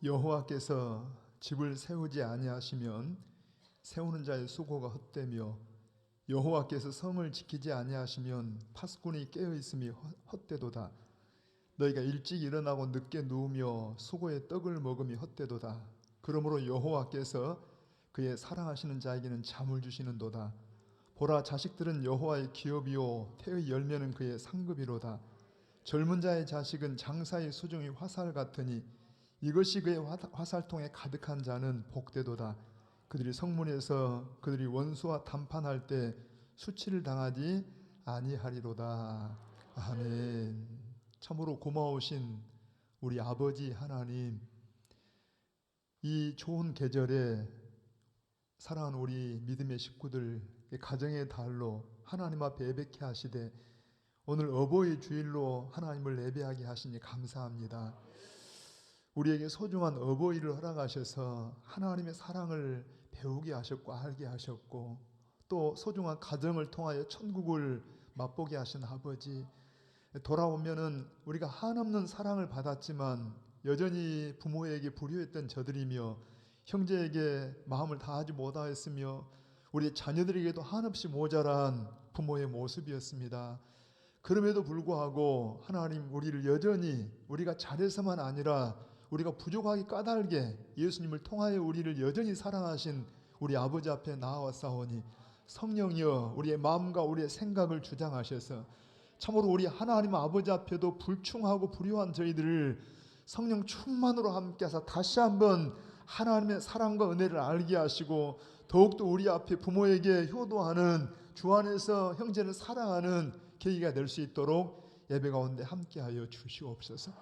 여호와께서 집을 세우지 아니하시면 세우는 자의 수고가 헛되며 여호와께서 성을 지키지 아니하시면 파수꾼이 깨어 있음이 헛되도다. 너희가 일찍 일어나고 늦게 누우며 수고의 떡을 먹음이 헛되도다. 그러므로 여호와께서 그의 사랑하시는 자에게는 잠을 주시는도다. 보라, 자식들은 여호와의 기업이요 태의 열매는 그의 상급이로다. 젊은 자의 자식은 장사의 수중의 화살 같으니 이것이 그의 화살통에 가득한 자는 복되도다. 그들이 성문에서 그들이 원수와 담판할 때 수치를 당하지 아니하리로다. 아멘. 참으로 고마우신 우리 아버지 하나님, 이 좋은 계절에 사랑하는 우리 믿음의 식구들 가정의 달로 하나님 앞에 예배케 하시되 오늘 어버이 주일로 하나님을 예배하게 하시니 감사합니다. 우리에게 소중한 어버이를 허락하셔서 하나님의 사랑을 배우게 하셨고 알게 하셨고 또 소중한 가정을 통하여 천국을 맛보게 하신 아버지, 돌아오면은 우리가 한없는 사랑을 받았지만 여전히 부모에게 불효했던 저들이며 형제에게 마음을 다하지 못하였으며 우리 자녀들에게도 한없이 모자란 부모의 모습이었습니다. 그럼에도 불구하고 하나님 우리를 여전히 우리가 잘해서만 아니라 우리가 부족하게 까닭에 예수님을 통하여 우리를 여전히 사랑하신 우리 아버지 앞에 나아왔사오니 성령이여 우리의 마음과 우리의 생각을 주장하셔서 참으로 우리 하나님 아버지 앞에도 불충하고 불효한 저희들을 성령 충만으로 함께 하사 다시 한번 하나님의 사랑과 은혜를 알게 하시고 더욱더 우리 앞에 부모에게 효도하는 주 안에서 형제를 사랑하는 계기가 될 수 있도록 예배 가운데 함께하여 주시옵소서.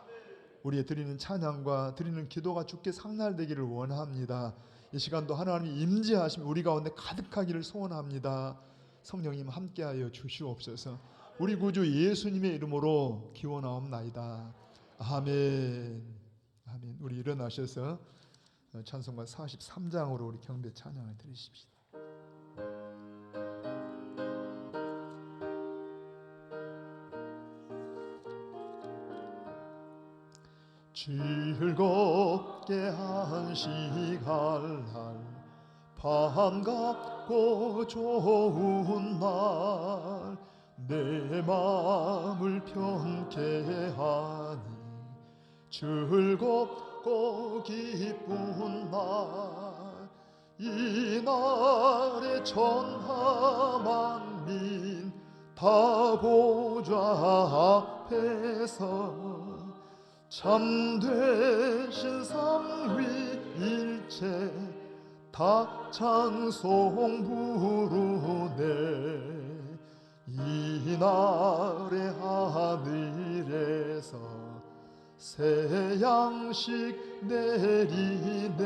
우리의 드리는 찬양과 드리는 기도가 주께 상달되기를 원합니다. 이 시간도 하나님이 임재하시며 우리 가운데 가득하기를 소원합니다. 성령님 함께하여 주시옵소서. 우리 구주 예수님의 이름으로 기원하옵나이다. 아멘. 아멘. 우리 일어나셔서 찬송가 43장으로 우리 경배 찬양을 드리십시다. 즐겁게 한시갈 날 반갑고 좋은 날 내 마음을 편케 하니 즐겁고 기쁜 날 이 날에 천하만민 다 보좌 앞에서 참되신 상위 일체 다 찬송 부르네. 이 날에 하늘에서 새 양식 내리네.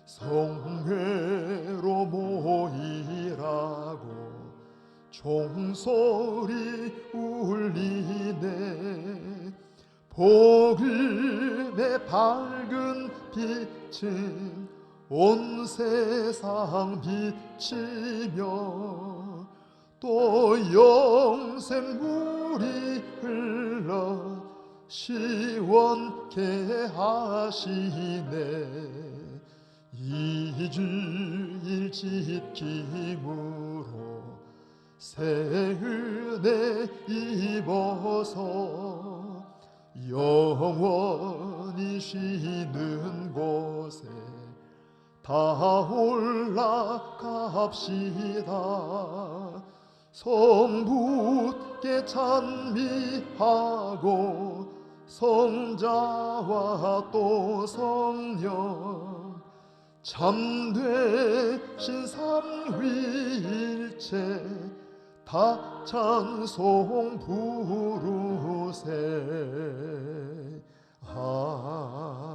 성회로 모이라고 종소리 울리네. 복음의 밝은 빛은 온 세상 비치며 또 영생 물이 흘러 시원케 하시네. 이 주일 지킴으로 새 은혜 입어서 영원히 쉬는 곳에 다 올라갑시다. 성부께 찬미하고 성자와 또 성령 참되신 삼위일체 다 찬송 부르세. 아멘.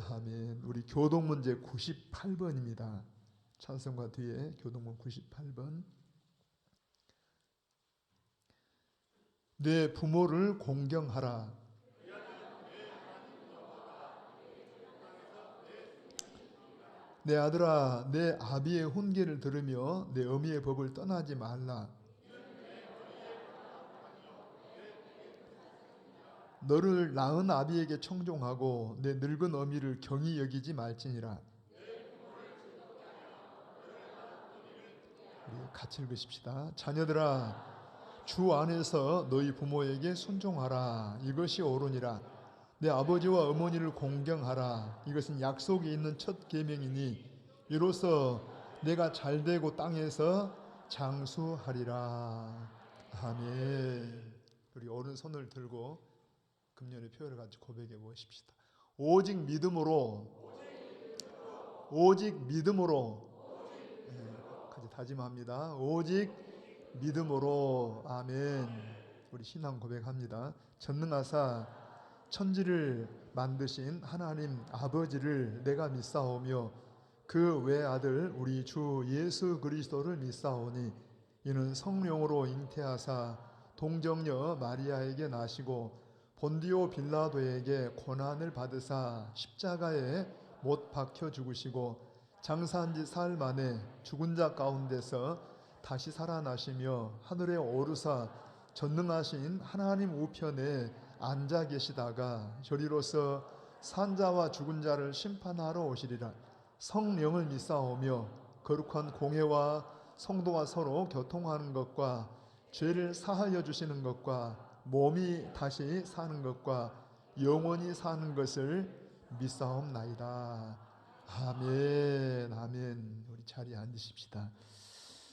아멘. 우리 교동문제 98번입니다. 찬송가 뒤에 교동문 98번. 내 부모를 공경하라. 내 아들아, 내 아비의 훈계를 들으며 내 어미의 법을 떠나지 말라. 너를 낳은 아비에게 청종하고 내 늙은 어미를 경히 여기지 말지니라. 우리 같이 읽으십시다. 자녀들아, 주 안에서 너희 부모에게 순종하라. 이것이 옳으니라. 내 아버지와 어머니를 공경하라. 이것은 약속이 있는 첫 계명이니 이로써 내가 잘되고 땅에서 장수하리라. 아멘. 우리 오른손을 들고 금년의 표현을 같이 고백해 보십시다. 오직 믿음으로, 오직 믿음으로, 같이 다짐합니다. 오직 믿음으로. 아멘. 우리 신앙 고백합니다. 전능하사 천지를 만드신 하나님 아버지를 내가 믿사오며 그 외아들 우리 주 예수 그리스도를 믿사오니 이는 성령으로 잉태하사 동정녀 마리아에게 나시고 본디오 빌라도에게 고난을 받으사 십자가에 못 박혀 죽으시고 장사한 지 사흘 만에 죽은 자 가운데서 다시 살아나시며 하늘에 오르사 전능하신 하나님 우편에 앉아 계시다가 저리로서 산자와 죽은 자를 심판하러 오시리라. 성령을 믿사오며 거룩한 공회와 성도와 서로 교통하는 것과 죄를 사하여 주시는 것과 몸이 다시 사는 것과 영원히 사는 것을 믿사옵나이다. 아멘. 아멘. 우리 자리에 앉으십시다.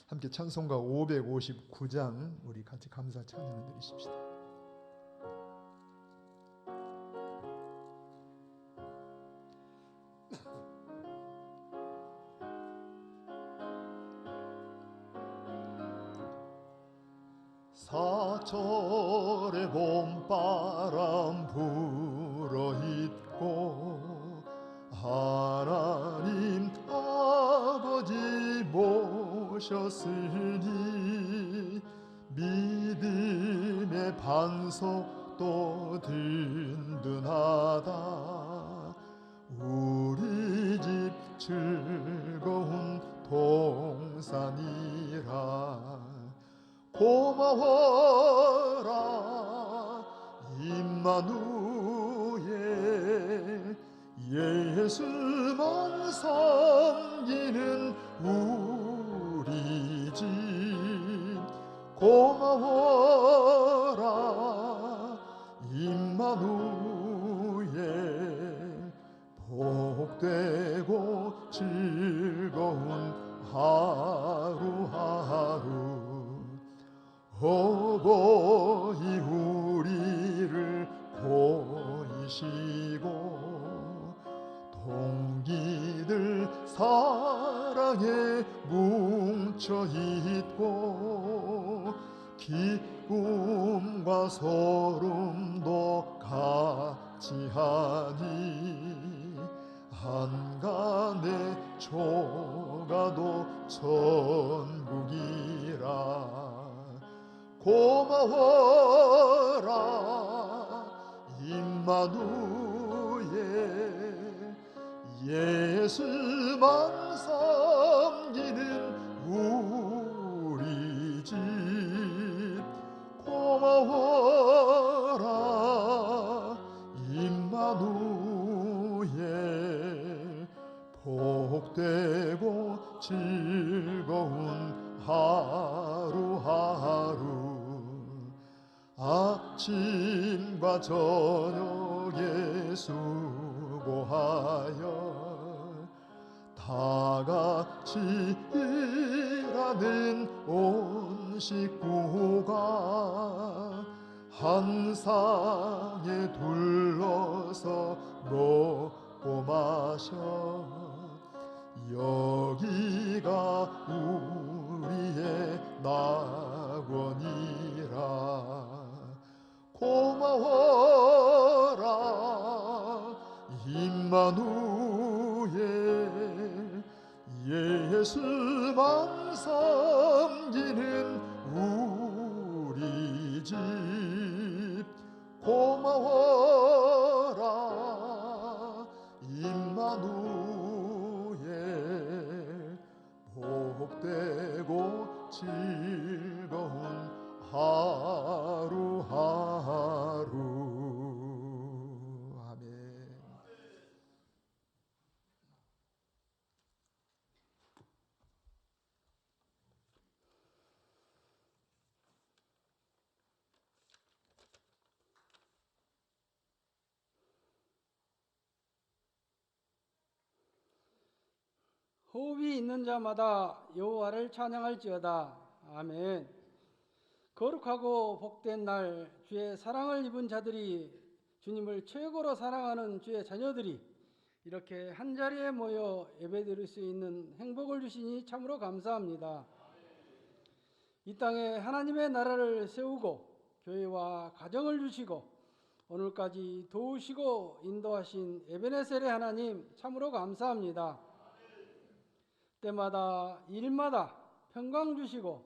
함께 찬송가 559장 우리 같이 감사 찬양을 드리십시다. 사철의 봄바람 불어있고 하나님 아버지 모셨으니 믿음의 반석도 든든하다. 우리 집 즐거운 동산이라. 고마워라 임마누엘 예수만 섬기는 우리 집. 고마워라 임마누엘 복되고 즐거운 하루하루. 어버이 우리를 보이시고 동기들 사랑에 뭉쳐있고 기쁨과 소름도 같이 하니 한간에 초가도 천국이라. 고마워라 임마누엘 예수만 섬기는 우리 집. 고마워라 임마누엘 복되고 즐거운 하루하루. 아침과 저녁에 수고하여 다같이 일하는 온 식구가 한 상에 둘러서 먹고 마셔. 여기가 우리의 낙원이라. 고마워라 임마누엘 예수만 섬기는 우리 집. 고마워라 임마누엘 복되고 즐거운 하루하루. 호흡이 있는 자마다 여호와를 찬양할지어다. 아멘. 거룩하고 복된 날, 주의 사랑을 입은 자들이, 주님을 최고로 사랑하는 주의 자녀들이 이렇게 한자리에 모여 예배드릴 수 있는 행복을 주시니 참으로 감사합니다. 이 땅에 하나님의 나라를 세우고 교회와 가정을 주시고 오늘까지 도우시고 인도하신 에베네셀의 하나님 참으로 감사합니다. 때마다 일마다 평강 주시고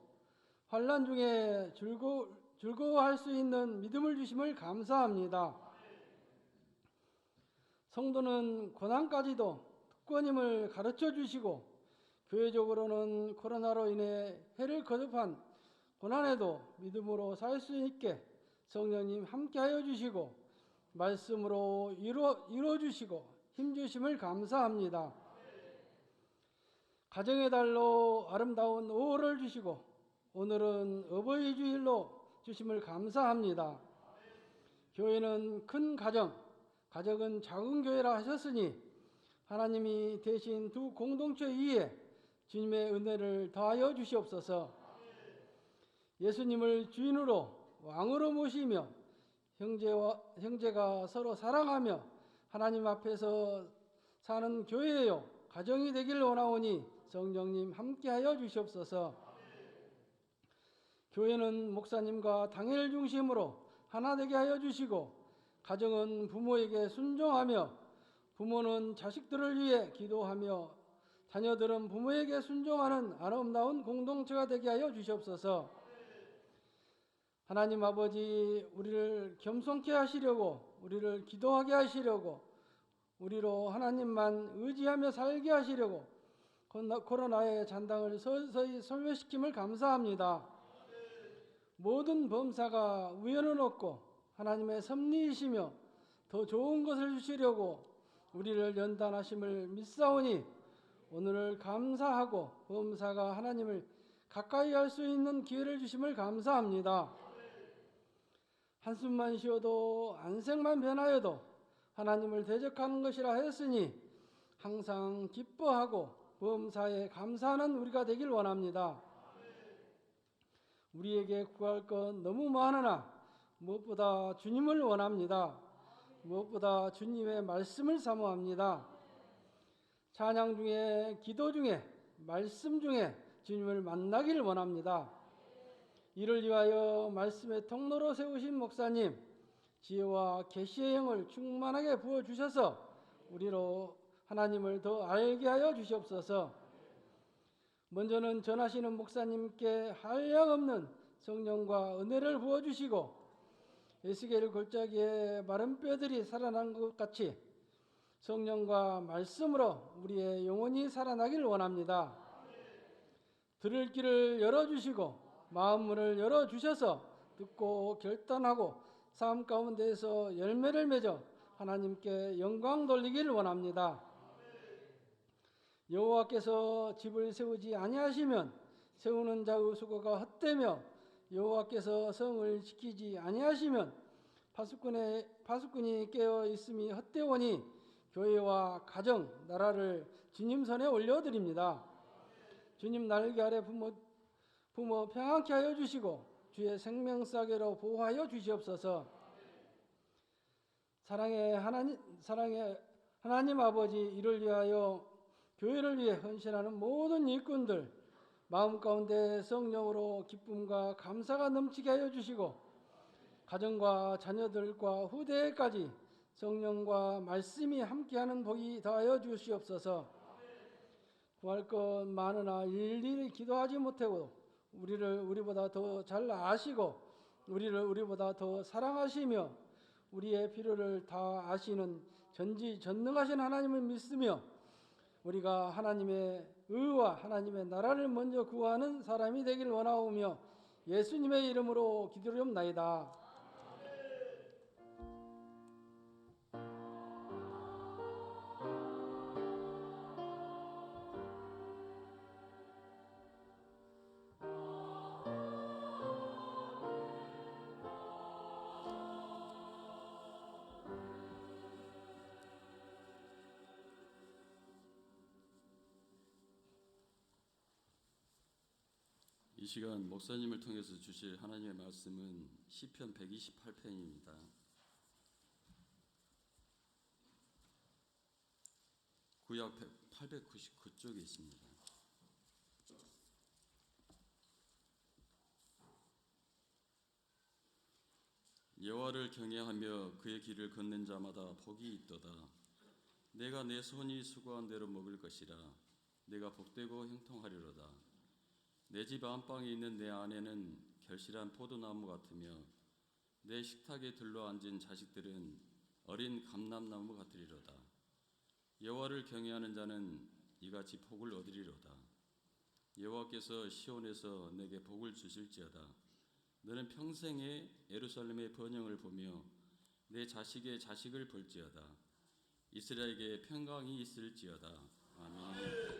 환난 중에 즐거워할 수 있는 믿음을 주심을 감사합니다. 성도는 고난까지도 특권임을 가르쳐 주시고 교회적으로는 코로나로 인해 해를 거듭한 고난에도 믿음으로 살 수 있게 성령님 함께하여 주시고 말씀으로 이루어 주시고 힘주심을 감사합니다. 가정의 달로 아름다운 5월을 주시고 오늘은 어버이 주일로 주심을 감사합니다. 교회는 큰 가정, 가정은 작은 교회라 하셨으니 하나님이 대신 두 공동체 위에 주님의 은혜를 더하여 주시옵소서. 예수님을 주인으로 왕으로 모시며 형제가 서로 사랑하며 하나님 앞에서 사는 교회요 가정이 되길 원하오니 성령님 함께하여 주시옵소서. 교회는 목사님과 당회를 중심으로 하나 되게 하여 주시고 가정은 부모에게 순종하며 부모는 자식들을 위해 기도하며 자녀들은 부모에게 순종하는 아름다운 공동체가 되게 하여 주시옵소서. 하나님 아버지, 우리를 겸손케 하시려고, 우리를 기도하게 하시려고, 우리로 하나님만 의지하며 살게 하시려고 코로나의 잔당을 서서히 소멸시킴을 감사합니다. 모든 범사가 우연은 없고 하나님의 섭리이시며 더 좋은 것을 주시려고 우리를 연단하심을 믿사오니 오늘을 감사하고 범사가 하나님을 가까이 할 수 있는 기회를 주심을 감사합니다. 한숨만 쉬어도 안색만 변하여도 하나님을 대적하는 것이라 했으니 항상 기뻐하고 범사에 감사하는 우리가 되길 원합니다. 우리에게 구할 건 너무 많으나 무엇보다 주님을 원합니다. 무엇보다 주님의 말씀을 사모합니다. 찬양 중에, 기도 중에, 말씀 중에 주님을 만나길 원합니다. 이를 위하여 말씀의 통로로 세우신 목사님, 지혜와 계시의 영을 충만하게 부어주셔서 우리로 하나님을 더 알게 하여 주시옵소서. 먼저는 전하시는 목사님께 한량없는 성령과 은혜를 부어주시고 에스겔 골짜기에 마른 뼈들이 살아난 것 같이 성령과 말씀으로 우리의 영혼이 살아나길 원합니다. 들을 길을 열어주시고 마음문을 열어주셔서 듣고 결단하고 삶 가운데에서 열매를 맺어 하나님께 영광 돌리길 원합니다. 여호와께서 집을 세우지 아니하시면 세우는 자의 수고가 헛되며 여호와께서 성을 지키지 아니하시면 파수꾼이 깨어 있음이 헛되오니 교회와 가정, 나라를 주님 손에 올려드립니다. 주님 날개 아래 부모 평안케 하여 주시고 주의 생명사계로 보호하여 주시옵소서. 사랑의 하나님 아버지, 이를 위하여 교회를 위해 헌신하는 모든 일꾼들 마음 가운데 성령으로 기쁨과 감사가 넘치게 하여 주시고 가정과 자녀들과 후대까지 성령과 말씀이 함께하는 복이 더하여 주시옵소서. 구할 것 많으나 일일이 기도하지 못하고 우리를 우리보다 더 잘 아시고 우리를 우리보다 더 사랑하시며 우리의 필요를 다 아시는 전지전능하신 하나님을 믿으며 우리가 하나님의 의와 하나님의 나라를 먼저 구하는 사람이 되길 원하오며 예수님의 이름으로 기도하옵나이다. 시간 목사님을 통해서 주실 하나님의 말씀은 시편 128편입니다. 구약 899쪽에 있습니다. 여호와를 경외하며 그의 길을 걷는 자마다 복이 있도다. 내가 내 손이 수고한 대로 먹을 것이라. 내가 복되고 형통하리로다. 내 집 안방에 있는 내 아내는 결실한 포도나무 같으며 내 식탁에 들러앉은 자식들은 어린 감람나무 같으리로다. 여호와를 경외하는 자는 이같이 복을 얻으리로다. 여호와께서 시온에서 내게 복을 주실지어다. 너는 평생에 예루살렘의 번영을 보며 내 자식의 자식을 볼지어다. 이스라엘에게 평강이 있을지어다. 아멘.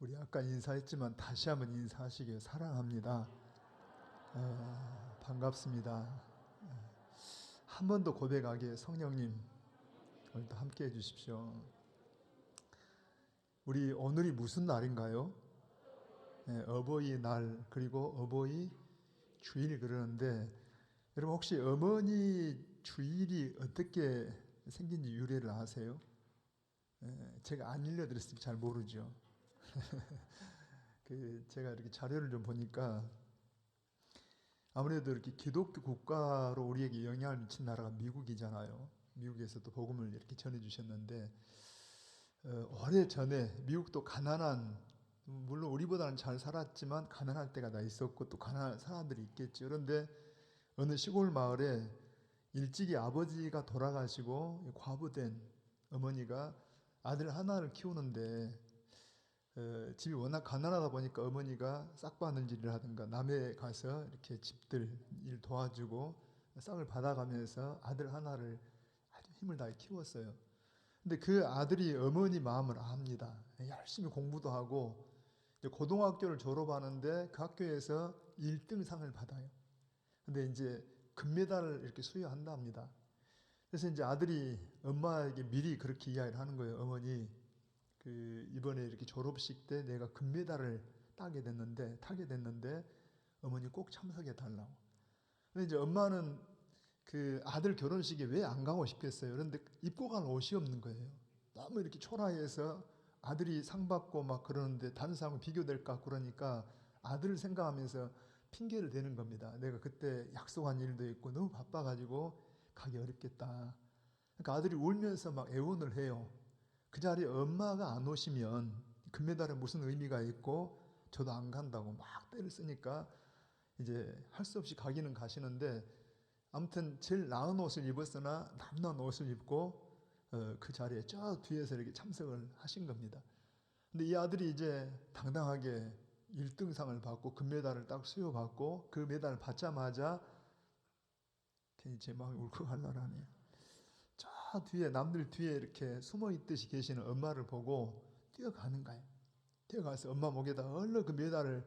우리 아까 인사했지만 다시 한번 인사하시길 사랑합니다. 반갑습니다. 한 번 더 고백하기에 성령님 오늘도 함께 해주십시오. 우리 오늘이 무슨 날인가요? 어버이날 그리고 어버이 주일 그러는데 여러분 혹시 어머니 주일이 어떻게 생긴지 유래를 아세요? 제가 안 읽어드렸으면 잘 모르죠. 제가 이렇게 자료를 좀 보니까 아무래도 이렇게 기독교 국가로 우리에게 영향을 미친 나라가 미국이잖아요. 미국에서도 복음을 이렇게 전해주셨는데 오래 전에 미국도 가난한, 물론 우리보다는 잘 살았지만 가난할 때가 다 있었고 또 가난한 사람들이 있겠죠. 그런데 어느 시골 마을에 일찍이 아버지가 돌아가시고 과부된 어머니가 아들 하나를 키우는데 집이 워낙 가난하다 보니까 어머니가 싹바늘질을 하든가 남해 가서 이렇게 집들 일 도와주고 싹을 받아가면서 아들 하나를 아주 힘을 다해 키웠어요. 근데 그 아들이 어머니 마음을 압니다. 열심히 공부도 하고 이제 고등학교를 졸업하는데 그 학교에서 1등 상을 받아요. 근데 이제 금메달을 이렇게 수여한답니다. 그래서 이제 아들이 엄마에게 미리 그렇게 이야기를 하는 거예요. 어머니, 이번에 이렇게 졸업식 때 내가 금메달을 타게 됐는데 어머니 꼭 참석해 달라고. 근데 이제 엄마는 그 아들 결혼식에 왜 안 가고 싶겠어요. 그런데 입고 갈 옷이 없는 거예요. 너무 이렇게 초라해서 아들이 상 받고 막 그러는데 다른 사람과 비교될까 그러니까 아들을 생각하면서 핑계를 대는 겁니다. 내가 그때 약속한 일도 있고 너무 바빠가지고 가기 어렵겠다. 그러니까 아들이 울면서 막 애원을 해요. 그 자리에 엄마가 안 오시면 금메달에 무슨 의미가 있고 저도 안 간다고 막 때를 쓰니까 이제 할 수 없이 가기는 가시는데 아무튼 제일 나은 옷을 입었으나 남는 옷을 입고 그 자리에 저 뒤에서 이렇게 참석을 하신 겁니다. 근데 이 아들이 이제 당당하게 1등상을 받고 금메달을 딱 수여받고 그 메달을 받자마자 괜히 제 마음이 울컥하려라네요. 저 뒤에 남들 뒤에 이렇게 숨어 있듯이 계시는 엄마를 보고 뛰어가는 거예요. 뛰어가서 엄마 목에다 얼른 그 메달을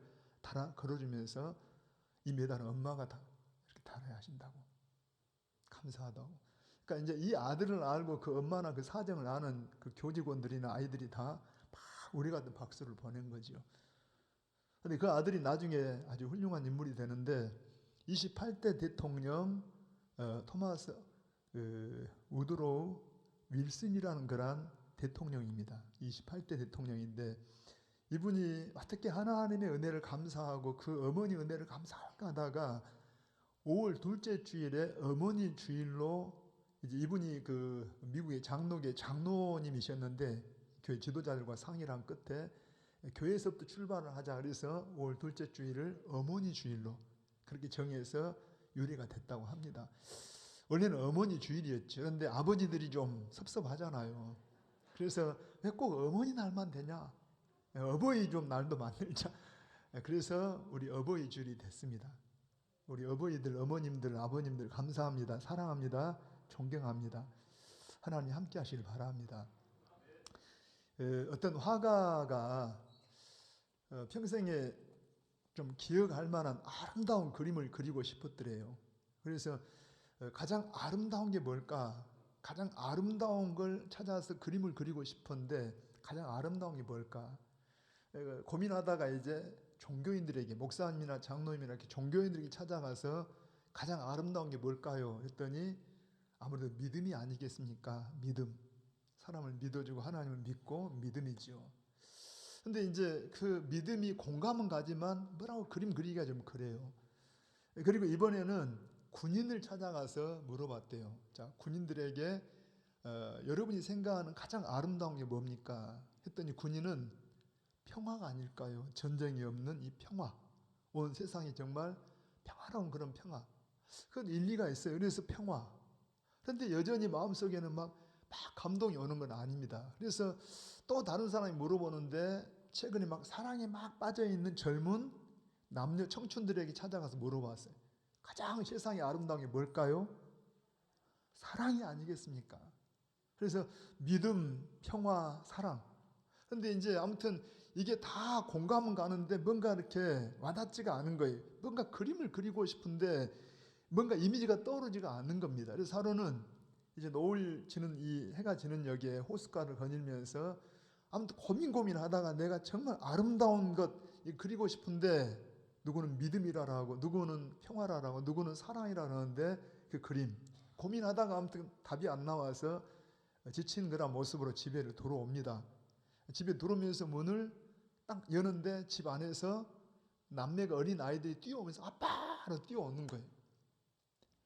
걸어주면서 이 메달은 엄마가 다 이렇게 달아야 하신다고. 감사하다고. 그러니까 이제 이 아들을 알고 그 엄마나 그 사정을 아는 그 교직원들이나 아이들이 다 막 우리 같은 박수를 보낸 거죠. 근데 그 아들이 나중에 아주 훌륭한 인물이 되는데 28대 대통령 토마스 우드로우 윌슨이라는 그런 대통령입니다. 28대 대통령인데 이분이 어떻게 하나님의 은혜를 감사하고 그 어머니 은혜를 감사할까 하다가 5월 둘째 주일에 어머니 주일로 이제 이분이 그 미국의 장로계 장로님이셨는데 교회 지도자들과 상의를 한 끝에 교회에서부터 출발을 하자 그래서 5월 둘째 주일을 어머니 주일로 그렇게 정해서 유래가 됐다고 합니다. 원래는 어머니 주일이었죠. 그런데 아버지들이 좀 섭섭하잖아요. 그래서 왜 꼭 어머니 날만 되냐? 어버이 좀 날도 만들자. 그래서 우리 어버이 주일이 됐습니다. 우리 어버이들, 어머님들, 아버님들 감사합니다. 사랑합니다. 존경합니다. 하나님 함께 하시길 바랍니다. 어떤 화가가 평생에 좀 기억할 만한 아름다운 그림을 그리고 싶었더래요. 그래서 가장 아름다운 게 뭘까? 가장 아름다운 걸 찾아서 그림을 그리고 싶은데 가장 아름다운 게 뭘까? 고민하다가 이제 종교인들에게 목사님이나 장로님이나 이렇게 종교인들에게 찾아가서 가장 아름다운 게 뭘까요? 했더니 아무래도 믿음이 아니겠습니까? 믿음. 사람을 믿어주고 하나님을 믿고 믿음이죠. 근데 이제 그 믿음이 공감은 가지만 뭐라고 그림 그리기가 좀 그래요. 그리고 이번에는 군인을 찾아가서 물어봤대요. 자, 군인들에게 여러분이 생각하는 가장 아름다운 게 뭡니까? 했더니 군인은 평화가 아닐까요? 전쟁이 없는 이 평화. 온 세상이 정말 평화로운 그런 평화. 그건 일리가 있어요. 그래서 평화. 그런데 여전히 마음속에는 막 감동이 오는 건 아닙니다. 그래서 또 다른 사람이 물어보는데 최근에 막 사랑에 막 빠져있는 젊은 남녀 청춘들에게 찾아가서 물어봤어요. 가장 세상에 아름다운 게 뭘까요? 사랑이 아니겠습니까? 그래서 믿음, 평화, 사랑. 그런데 이제 아무튼 이게 다 공감은 가는데 뭔가 이렇게 와닿지가 않은 거예요. 뭔가 그림을 그리고 싶은데 뭔가 이미지가 떠오르지가 않는 겁니다. 그래서 하루는 이제 노을 지는 이 해가 지는 여기에 호숫가를 거닐면서 아무튼 고민하다가 내가 정말 아름다운 것 그리고 싶은데 누구는 믿음이라고 하고 누구는 평화라고 하고 누구는 사랑이라고 하는데 그 그림 고민하다가 아무튼 답이 안 나와서 지친 그런 모습으로 집에 들어옵니다. 집에 들어오면서 문을 딱 여는데 집 안에서 남매가 어린 아이들이 뛰어오면서 아빠로 뛰어오는 거예요.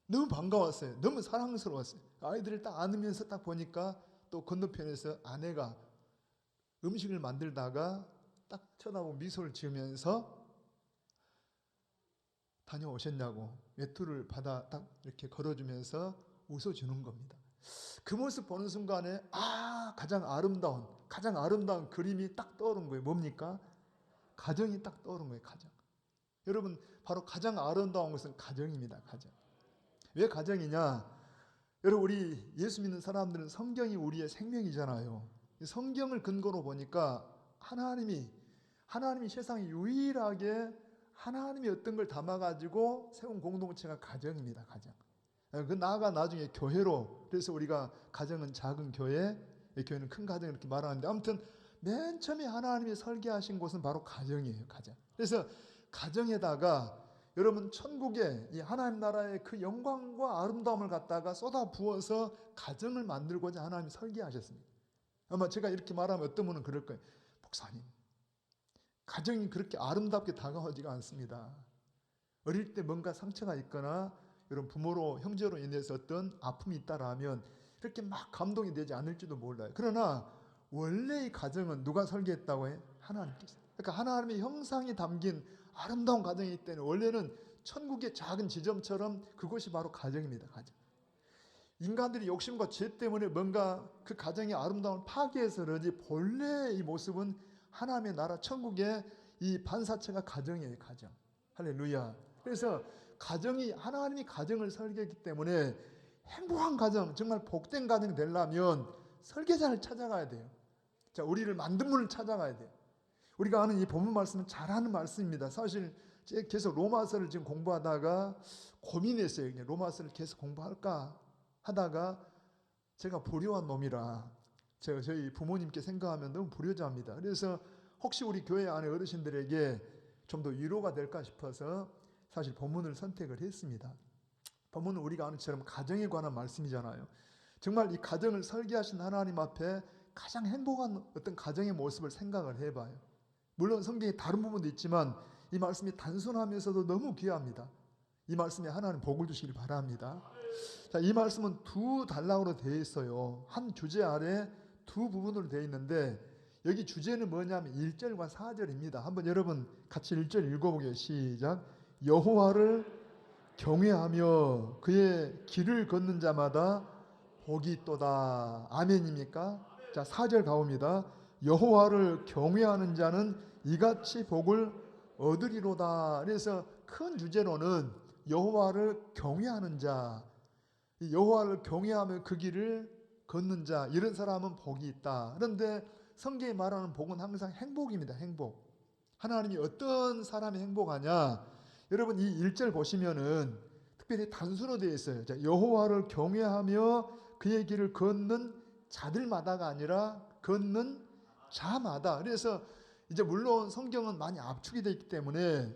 너무 반가웠어요. 너무 사랑스러웠어요. 아이들을 딱 안으면서 딱 보니까 또 건너편에서 아내가 음식을 만들다가 딱 쳐다보고 미소를 지으면서 다녀오셨냐고 외투를 받아 딱 이렇게 걸어주면서 웃어주는 겁니다. 그 모습 보는 순간에 가장 아름다운 그림이 딱 떠오른 거예요. 뭡니까? 가정이 딱 떠오른 거예요. 가정. 여러분, 바로 가장 아름다운 것은 가정입니다. 가정. 왜 가정이냐? 여러분, 우리 예수 믿는 사람들은 성경이 우리의 생명이잖아요. 성경을 근거로 보니까 하나님이 세상에 유일하게 하나님이 어떤 걸 담아가지고 세운 공동체가 가정입니다. 가정. 그 나아가 나중에 교회로, 그래서 우리가 가정은 작은 교회, 교회는 큰 가정 이렇게 말하는데, 아무튼 맨 처음에 하나님이 설계하신 곳은 바로 가정이에요. 가정. 그래서 가정에다가 여러분, 천국의 이 하나님 나라의 그 영광과 아름다움을 갖다가 쏟아 부어서 가정을 만들고자 하나님이 설계하셨습니다. 아마 제가 이렇게 말하면 어떤 분은 그럴 거예요. 목사님, 가정이 그렇게 아름답게 다가오지가 않습니다. 어릴 때 뭔가 상처가 있거나 여러분, 부모로 형제로 인해서 어떤 아픔이 있다라면 이렇게 막 감동이 되지 않을지도 몰라요. 그러나 원래 이 가정은 누가 설계했다고 해? 하나님께서. 그러니까 하나님의 형상이 담긴 아름다운 가정이기 때문에 원래는 천국의 작은 지점처럼 그것이 바로 가정입니다. 가정. 인간들이 욕심과 죄 때문에 뭔가 그 가정의 아름다움을 파괴해서 그러지, 본래 이 모습은 하나님의 나라 천국의 이 반사체가 가정이에요. 가정. 할렐루야. 그래서 가정이, 하나님이 가정을 설계했기 때문에 행복한 가정, 정말 복된 가정이 되려면 설계자를 찾아가야 돼요. 자, 우리를 만든 분을 찾아가야 돼요. 우리가 아는 이 본문 말씀은 잘하는 말씀입니다. 사실 계속 로마서를 지금 공부하다가 고민했어요. 로마서를 계속 공부할까 하다가 제가 불효한 놈이라 제가 저희 부모님께 생각하면 너무 불효자입니다. 그래서 혹시 우리 교회 안에 어르신들에게 좀 더 위로가 될까 싶어서 사실 본문을 선택을 했습니다. 본문은 우리가 아는 것처럼 가정에 관한 말씀이잖아요. 정말 이 가정을 설계하신 하나님 앞에 가장 행복한 어떤 가정의 모습을 생각을 해봐요. 물론 성경에 다른 부분도 있지만 이 말씀이 단순하면서도 너무 귀합니다. 이 말씀에 하나님 복을 주시길 바랍니다. 자, 이 말씀은 두 단락으로 되어 있어요. 한 주제 아래 두 부분으로 되어 있는데 여기 주제는 뭐냐면 1절과 4절입니다. 한번 여러분 같이 1절 읽어보게요. 시작. 여호와를 경외하며 그의 길을 걷는 자마다 복이 있도다. 아멘입니까? 자, 4절 가봅니다. 여호와를 경외하는 자는 이같이 복을 얻으리로다. 그래서 큰 주제로는 여호와를 경외하는 자, 여호와를 경외하며 그 길을 걷는 자, 이런 사람은 복이 있다. 그런데 성경이 말하는 복은 항상 행복입니다. 행복. 하나님이 어떤 사람이 행복하냐? 여러분, 이 1절 보시면은 특별히 단수로 되어 있어요. 자, 여호와를 경외하며 그의 길을 걷는 자들마다가 아니라 걷는 자마다. 그래서 이제 물론 성경은 많이 압축이 되어 있기 때문에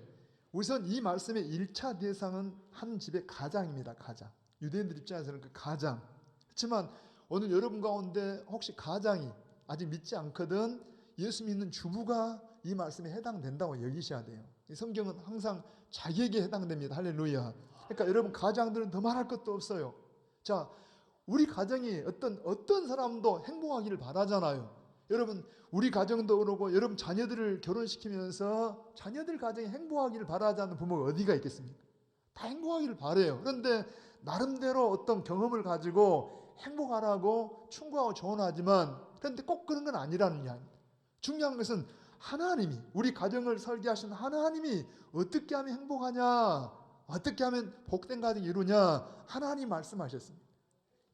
우선 이 말씀의 1차 대상은 한 집의 가장입니다. 가장. 유대인들 입장에서는 그 가장. 그렇지만 오늘 여러분 가운데 혹시 가장이 아직 믿지 않거든 예수 믿는 주부가 이 말씀에 해당된다고 여기셔야 돼요. 이 성경은 항상 자기에게 해당됩니다. 할렐루야. 그러니까 여러분 가장들은 더 말할 것도 없어요. 자, 우리 가정이 어떤 사람도 행복하기를 바라잖아요. 여러분, 우리 가정도 그러고 여러분 자녀들을 결혼시키면서 자녀들 가정이 행복하기를 바라지 않는 부모가 어디가 있겠습니까? 다 행복하기를 바라요. 그런데 나름대로 어떤 경험을 가지고 행복하라고 충고하고 조언하지만 그런데 꼭 그런 건 아니라는 이야기입니다. 중요한 것은 하나님이, 우리 가정을 설계하신 하나님이 어떻게 하면 행복하냐, 어떻게 하면 복된 가정이 이루냐, 하나님 말씀하셨습니다.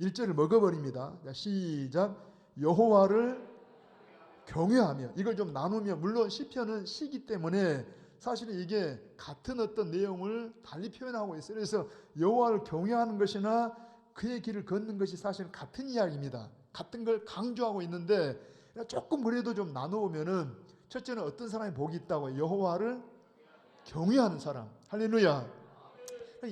1절을 먹어버립니다. 자, 시작. 여호와를 경외하며. 이걸 좀 나누면, 물론 시편은 시기 때문에 사실은 이게 같은 어떤 내용을 달리 표현하고 있어요. 그래서 여호와를 경외하는 것이나 그의 길을 걷는 것이 사실은 같은 이야기입니다. 같은 걸 강조하고 있는데 조금 그래도 좀 나누면은 첫째는 어떤 사람이 복이 있다고? 여호와를 경외하는 사람. 할렐루야.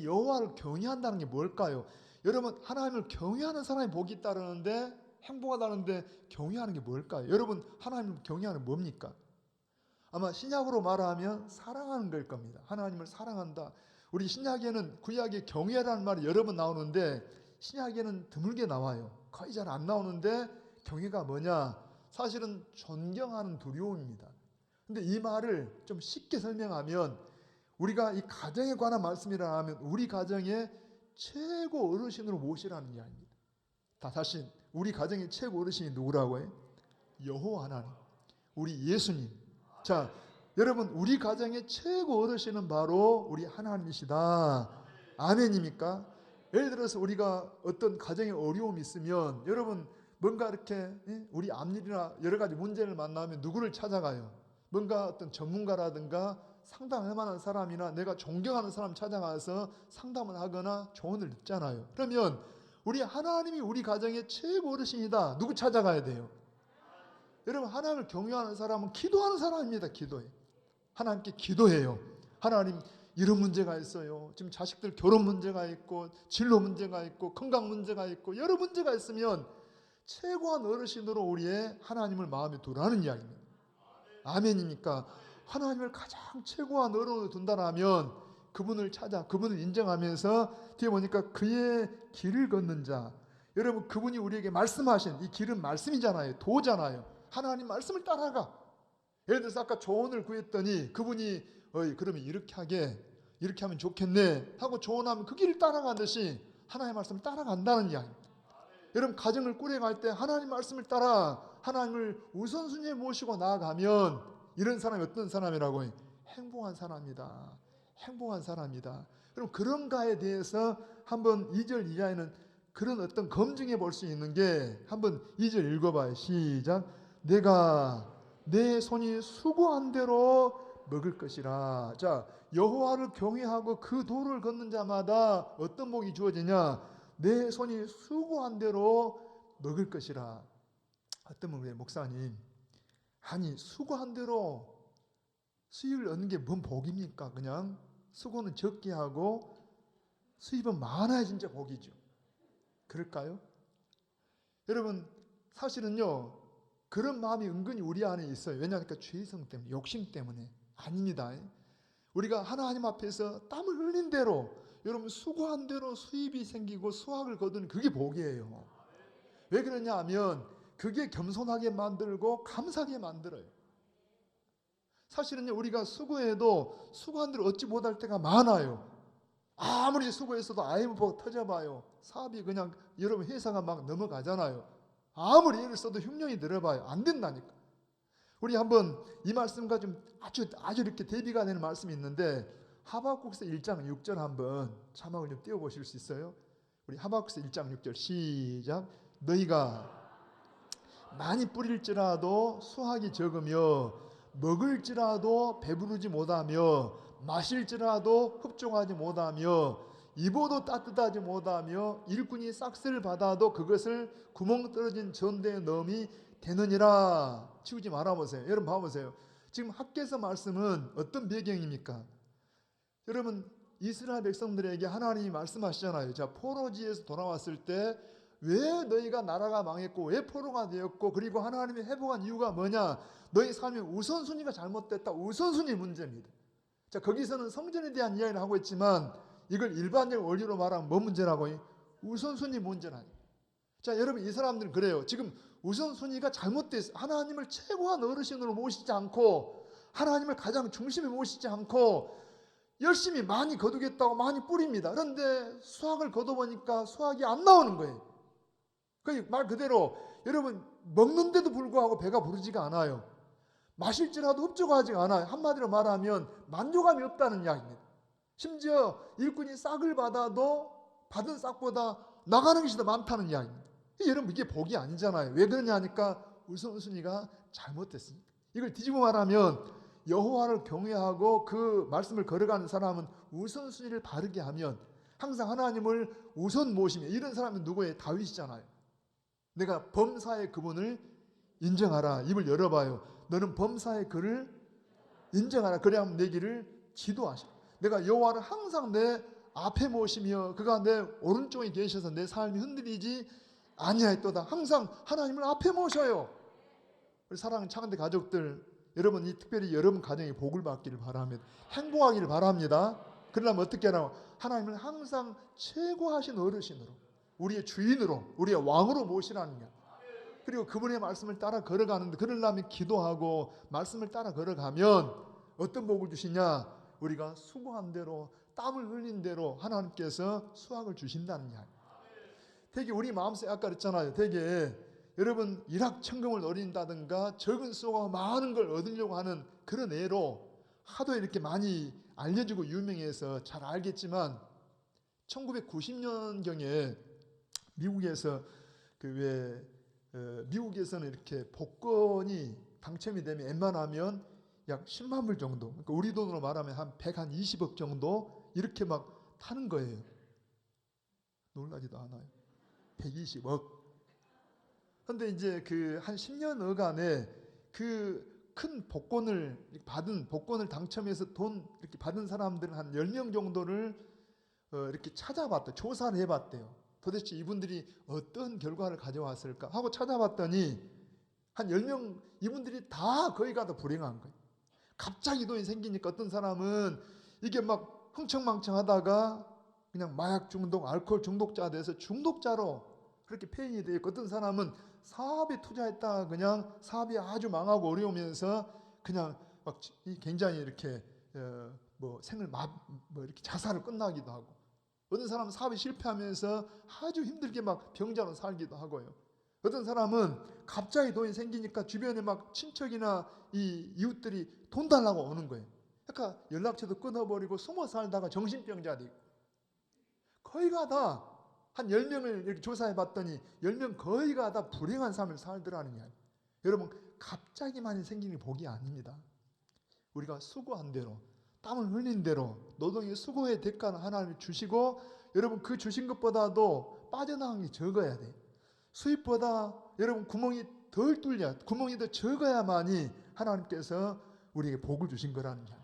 여호와를 경외한다는 게 뭘까요? 여러분, 하나님을 경외하는 사람이 복이 있다는데, 행복하다는데 경외하는 게 뭘까요? 여러분, 하나님을 경외하는 뭡니까? 아마 신약으로 말하면 사랑하는 걸 겁니다. 하나님을 사랑한다. 우리 신약에는, 구약에 경외라는 말이 여러 번 나오는데 신약에는 드물게 나와요. 거의 잘 안 나오는데 경외가 뭐냐? 사실은 존경하는 두려움입니다. 근데 이 말을 좀 쉽게 설명하면 우리가 이 가정에 관한 말씀이라 하면 우리 가정의 최고 어르신으로 모시라는 이야기입니다. 다시 우리 가정의 최고 어르신이 누구라고 해요? 여호와 하나님, 우리 예수님. 자, 여러분 우리 가정의 최고 어르신은 바로 우리 하나님이시다. 아멘입니까? 예를 들어서 우리가 어떤 가정에 어려움이 있으면 여러분 뭔가 이렇게 우리 앞일이나 여러 가지 문제를 만나면 누구를 찾아가요? 뭔가 어떤 전문가라든가 상담할 만한 사람이나 내가 존경하는 사람 찾아가서 상담을 하거나 조언을 듣잖아요. 그러면 우리 하나님이 우리 가정의 최고 어르신이다. 누구 찾아가야 돼요? 여러분 하나님을 경외하는 사람은 기도하는 사람입니다. 기도해. 하나님께 기도해요. 하나님 이런 문제가 있어요. 지금 자식들 결혼 문제가 있고 진로 문제가 있고 건강 문제가 있고 여러 문제가 있으면 최고한 어르신으로 우리의 하나님을 마음에 두라는 이야기입니다. 아멘입니까? 하나님을 가장 최고한 어른으로 둔다라면 그분을 찾아 그분을 인정하면서 뒤에 보니까 그의 길을 걷는 자. 여러분 그분이 우리에게 말씀하신 이 길은 말씀이잖아요. 도잖아요. 하나님 말씀을 따라가. 예를 들어서 아까 조언을 구했더니 그분이 그러면 이렇게 하면 좋겠네 하고 조언하면 그 길을 따라가듯이 하나님의 말씀을 따라간다는 이야기입니다. 여러분 가정을 꾸려갈 때 하나님 말씀을 따라 하나님을 우선순위에 모시고 나아가면 이런 사람이 어떤 사람이라고 해요? 행복한 사람이다. 행복한 사람이다. 그럼 그런가에 대해서 한번 2절 이하에는 그런 어떤 검증해 볼 수 있는 게 한번 2절 읽어봐요. 시작. 내가 내 손이 수고한 대로 먹을 것이라. 자, 여호와를 경외하고 그 도를 걷는 자마다 어떤 복이 주어지냐? 내 손이 수고한 대로 먹을 것이라. 어떤 분이 목사님, 아니 수고한 대로 수익을 얻는 게 뭔 복입니까? 그냥 수고는 적게 하고 수입은 많아야 진짜 복이죠. 그럴까요? 여러분 사실은요 그런 마음이 은근히 우리 안에 있어요. 왜냐하니까 죄성 때문에, 욕심 때문에. 아닙니다. 우리가 하나님 앞에서 땀을 흘린 대로 여러분 수고한 대로 수입이 생기고 수확을 거두는 그게 복이에요. 왜 그러냐 하면 그게 겸손하게 만들고 감사하게 만들어요. 사실은요 우리가 수고해도 수고한 대로 얻지 못할 때가 많아요. 아무리 수고했어도 IMF 터져봐요. 사업이 그냥 여러분 회사가 막 넘어가잖아요. 아무리 애를 써도 흉년이 들어봐요. 안 된다니까. 우리 한번 이 말씀과 좀 아주 이렇게 대비가 되는 말씀이 있는데 하박국서 1장 6절 한번 자막을 좀 띄워보실 수 있어요? 우리 하박국서 1장 6절 시작. 너희가 많이 뿌릴지라도 수확이 적으며 먹을지라도 배부르지 못하며 마실지라도 흡족하지 못하며 입어도 따뜻하지 못하며 일꾼이 싹쓸 받아도 그것을 구멍 떨어진 전대에 넣음이 되느니라. 치우지 말아보세요. 여러분 봐보세요. 지금 학개서 말씀은 어떤 배경입니까? 여러분 이스라엘 백성들에게 하나님이 말씀하시잖아요. 자, 포로지에서 돌아왔을 때 왜 너희가 나라가 망했고 왜 포로가 되었고 그리고 하나님이 회복한 이유가 뭐냐? 너희 삶의 우선순위가 잘못됐다. 우선순위 문제입니다. 자, 거기서는 성전에 대한 이야기를 하고 있지만 이걸 일반적 원리로 말하면 뭐 문제라고 해요? 우선순위 문제라니. 자, 여러분 이 사람들은 그래요. 지금 우선순위가 잘못됐어요. 하나님을 최고한 어르신으로 모시지 않고 하나님을 가장 중심에 모시지 않고 열심히 많이 거두겠다고 많이 뿌립니다. 그런데 수확을 거둬보니까 수확이 안 나오는 거예요. 말 그대로 여러분 먹는데도 불구하고 배가 부르지가 않아요. 마실지라도 흡족하지가 않아요. 한마디로 말하면 만족감이 없다는 이야기입니다. 심지어 일꾼이 싹을 받아도 받은 싹보다 나가는 것이 더 많다는 이야기입니다. 여러분 이게 복이 아니잖아요. 왜 그러냐 하니까 우선순위가 잘못됐습니다. 이걸 뒤집어 말하면 여호와를 경외하고 그 말씀을 걸어가는 사람은 우선순위를 바르게 하면 항상 하나님을 우선 모시며 이런 사람은 누구예요? 다윗이잖아요. 내가 범사의 그분을 인정하라. 입을 열어봐요. 너는 범사의 그를 인정하라. 그래야 하면 내 길을 지도하시라. 내가 여호와를 항상 내 앞에 모시며 그가 내 오른쪽에 계셔서 내 삶이 흔들리지 아니하였도다. 항상 하나님을 앞에 모셔요. 우리 사랑하는 창대 가족들, 여러분 이 특별히 여러분 가정에 복을 받기를 바랍니다. 행복하기를 바랍니다. 그러려면 어떻게 하라고? 하나님을 항상 최고하신 어르신으로 우리의 주인으로 우리의 왕으로 모시라는 거야. 그리고 그분의 말씀을 따라 걸어가는데, 그러려면 기도하고 말씀을 따라 걸어가면 어떤 복을 주시냐? 우리가 수고한 대로, 땀을 흘린 대로 하나님께서 수확을 주신다는 이야기. 되게 우리 마음속에 아까 그랬잖아요. 되게 여러분 일확천금을 노린다든가 적은 수고가 많은 걸 얻으려고 하는 그런 애로 하도 이렇게 많이 알려지고 유명해서 잘 알겠지만, 1990년경에 미국에서 미국에서는 이렇게 복권이 당첨이 되면 웬만하면 약 10만 불 정도, 그러니까 우리 돈으로 말하면 한 120억 정도 이렇게 막 타는 거예요. 놀라지도 않아요. 120억. 근데 이제 그 한 10년여간에 그 큰 복권을 당첨해서 돈 이렇게 받은 사람들은 한 10명 정도를 이렇게 찾아봤다, 조사를 해봤대요. 도대체 이분들이 어떤 결과를 가져왔을까 하고 찾아봤더니 한 10명, 이분들이 다 거의 다 불행한 거예요. 갑자기 돈이 생기니까 어떤 사람은 이게 막 흥청망청하다가 그냥 마약 중독, 알코올 중독자 돼서 중독자로 그렇게 폐인이 되어 있고, 어떤 사람은 사업에 투자했다가 그냥 사업이 아주 망하고 어려우면서 그냥 막 굉장히 이렇게 이렇게 자살을 끝나기도 하고, 어떤 사람은 사업이 실패하면서 아주 힘들게 막 병자로 살기도 하고요. 어떤 사람은 갑자기 돈이 생기니까 주변에 막 친척이나 이 이웃들이 돈 달라고 오는 거예요. 그러니까 연락처도 끊어버리고 숨어 살다가 정신병자 되고, 거의가 다 한 10명을 이렇게 조사해 봤더니 10명 거의가 다 불행한 삶을 살더라는 이야기. 여러분, 갑자기 많이 생기는 복이 아닙니다. 우리가 수고한 대로, 땀을 흘린 대로 노동의 수고의 대가는 하나님이 주시고, 여러분 그 주신 것보다도 빠져나간 게 적어야 돼. 수입보다 여러분 구멍이 덜 뚫려, 구멍이 더 적어야만이 하나님께서 우리에게 복을 주신 거라는 이야기.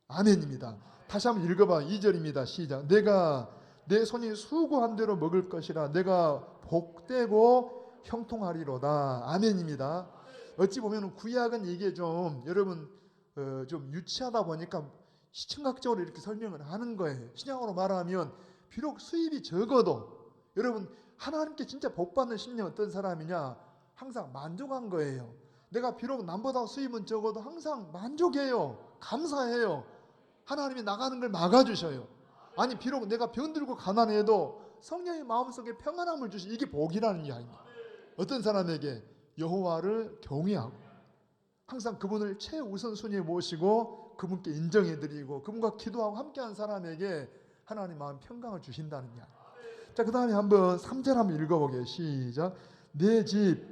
아멘입니다. 다시 한번 읽어봐. 2절입니다. 시작. 내가 내 손이 수고한 대로 먹을 것이라, 내가 복되고 형통하리로다. 아멘입니다. 어찌 보면 구약은 이게 좀 여러분 좀 유치하다 보니까 시청각적으로 이렇게 설명을 하는 거예요. 신약으로 말하면 비록 수입이 적어도 여러분 하나님께 진짜 복받는 심령 어떤 사람이냐? 항상 만족한 거예요. 내가 비록 남보다 수입은 적어도 항상 만족해요. 감사해요. 하나님이 나가는 걸 막아주셔요. 아니 비록 내가 병들고 가난해도 성령의 마음속에 평안함을 주시, 이게 복이라는 이야기입니다. 어떤 사람에게 여호와를 경외하고 항상 그분을 최우선순위에 모시고 그분께 인정해드리고 그분과 기도하고 함께한 사람에게 하나님 마음 평강을 주신다는 이야기. 자, 그 다음에 한번 3절 한번 읽어보게요. 시작. 내 집